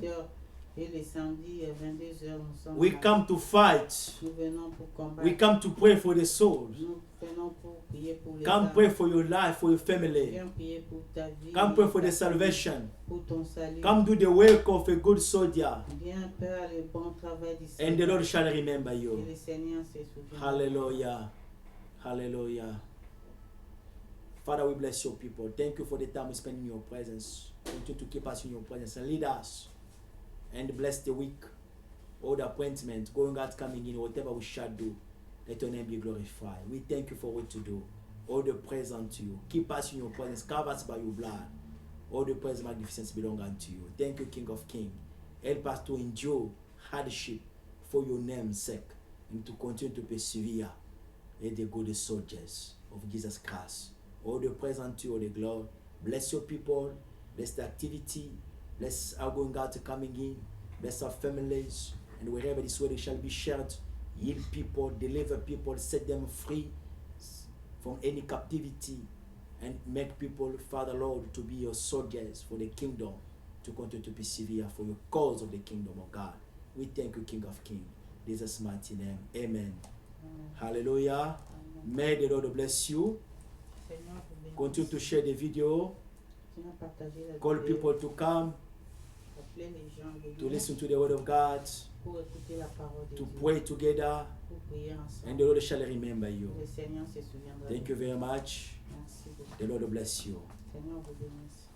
Et le samedi à 22h, nous sommes We là. come to fight. Nous venons pour combattre. We come to pray for the souls. Nous venons pour prier pour les Come âmes. pray for your life, for your family. Viens prier pour ta vie. Come pray for ta the famille, salvation. pour ton salut. Come do the work of a good soldier. Viens faire le bon travail du And the Seigneur. Lord shall remember Et you. le Seigneur se souviendra. Hallelujah. Hallelujah. Father, we bless your people. Thank you for the time we spend in your presence. Continue to keep us in your presence and lead us. And bless the week. All the appointments, going out, coming in, whatever we shall do. Let your name be glorified. We thank you for what to do. All the praise unto you. Keep us in your presence. Cover us by your blood. All the praise and magnificence belong unto you. Thank you, King of Kings. Help us to endure hardship for your name's sake and to continue to persevere as the good soldiers of Jesus Christ. All the praise unto you, all the glory. Bless your people. Bless the activity. Bless our going out and coming in. Bless our families. And wherever this word shall be shared, heal people, deliver people, set them free from any captivity, and make people, Father Lord, to be your soldiers for the kingdom, to continue to persevere for your cause of the kingdom of God. We thank you, King of Kings. In Jesus' mighty name. Amen. Amen. Hallelujah. Amen. May the Lord bless you. Seigneur, vous bénisse. Continue to share the video. Seigneur, partagez la Call vidéo. people to come Appelez les gens à to venir listen to the word of God, pour écouter la parole de to Dieu. pray together, Pour prier ensemble. and the Lord shall remember you. Le Seigneur se souviendra. Thank de you vous. very much. Merci beaucoup. The Lord bless you. Seigneur vous bénisse.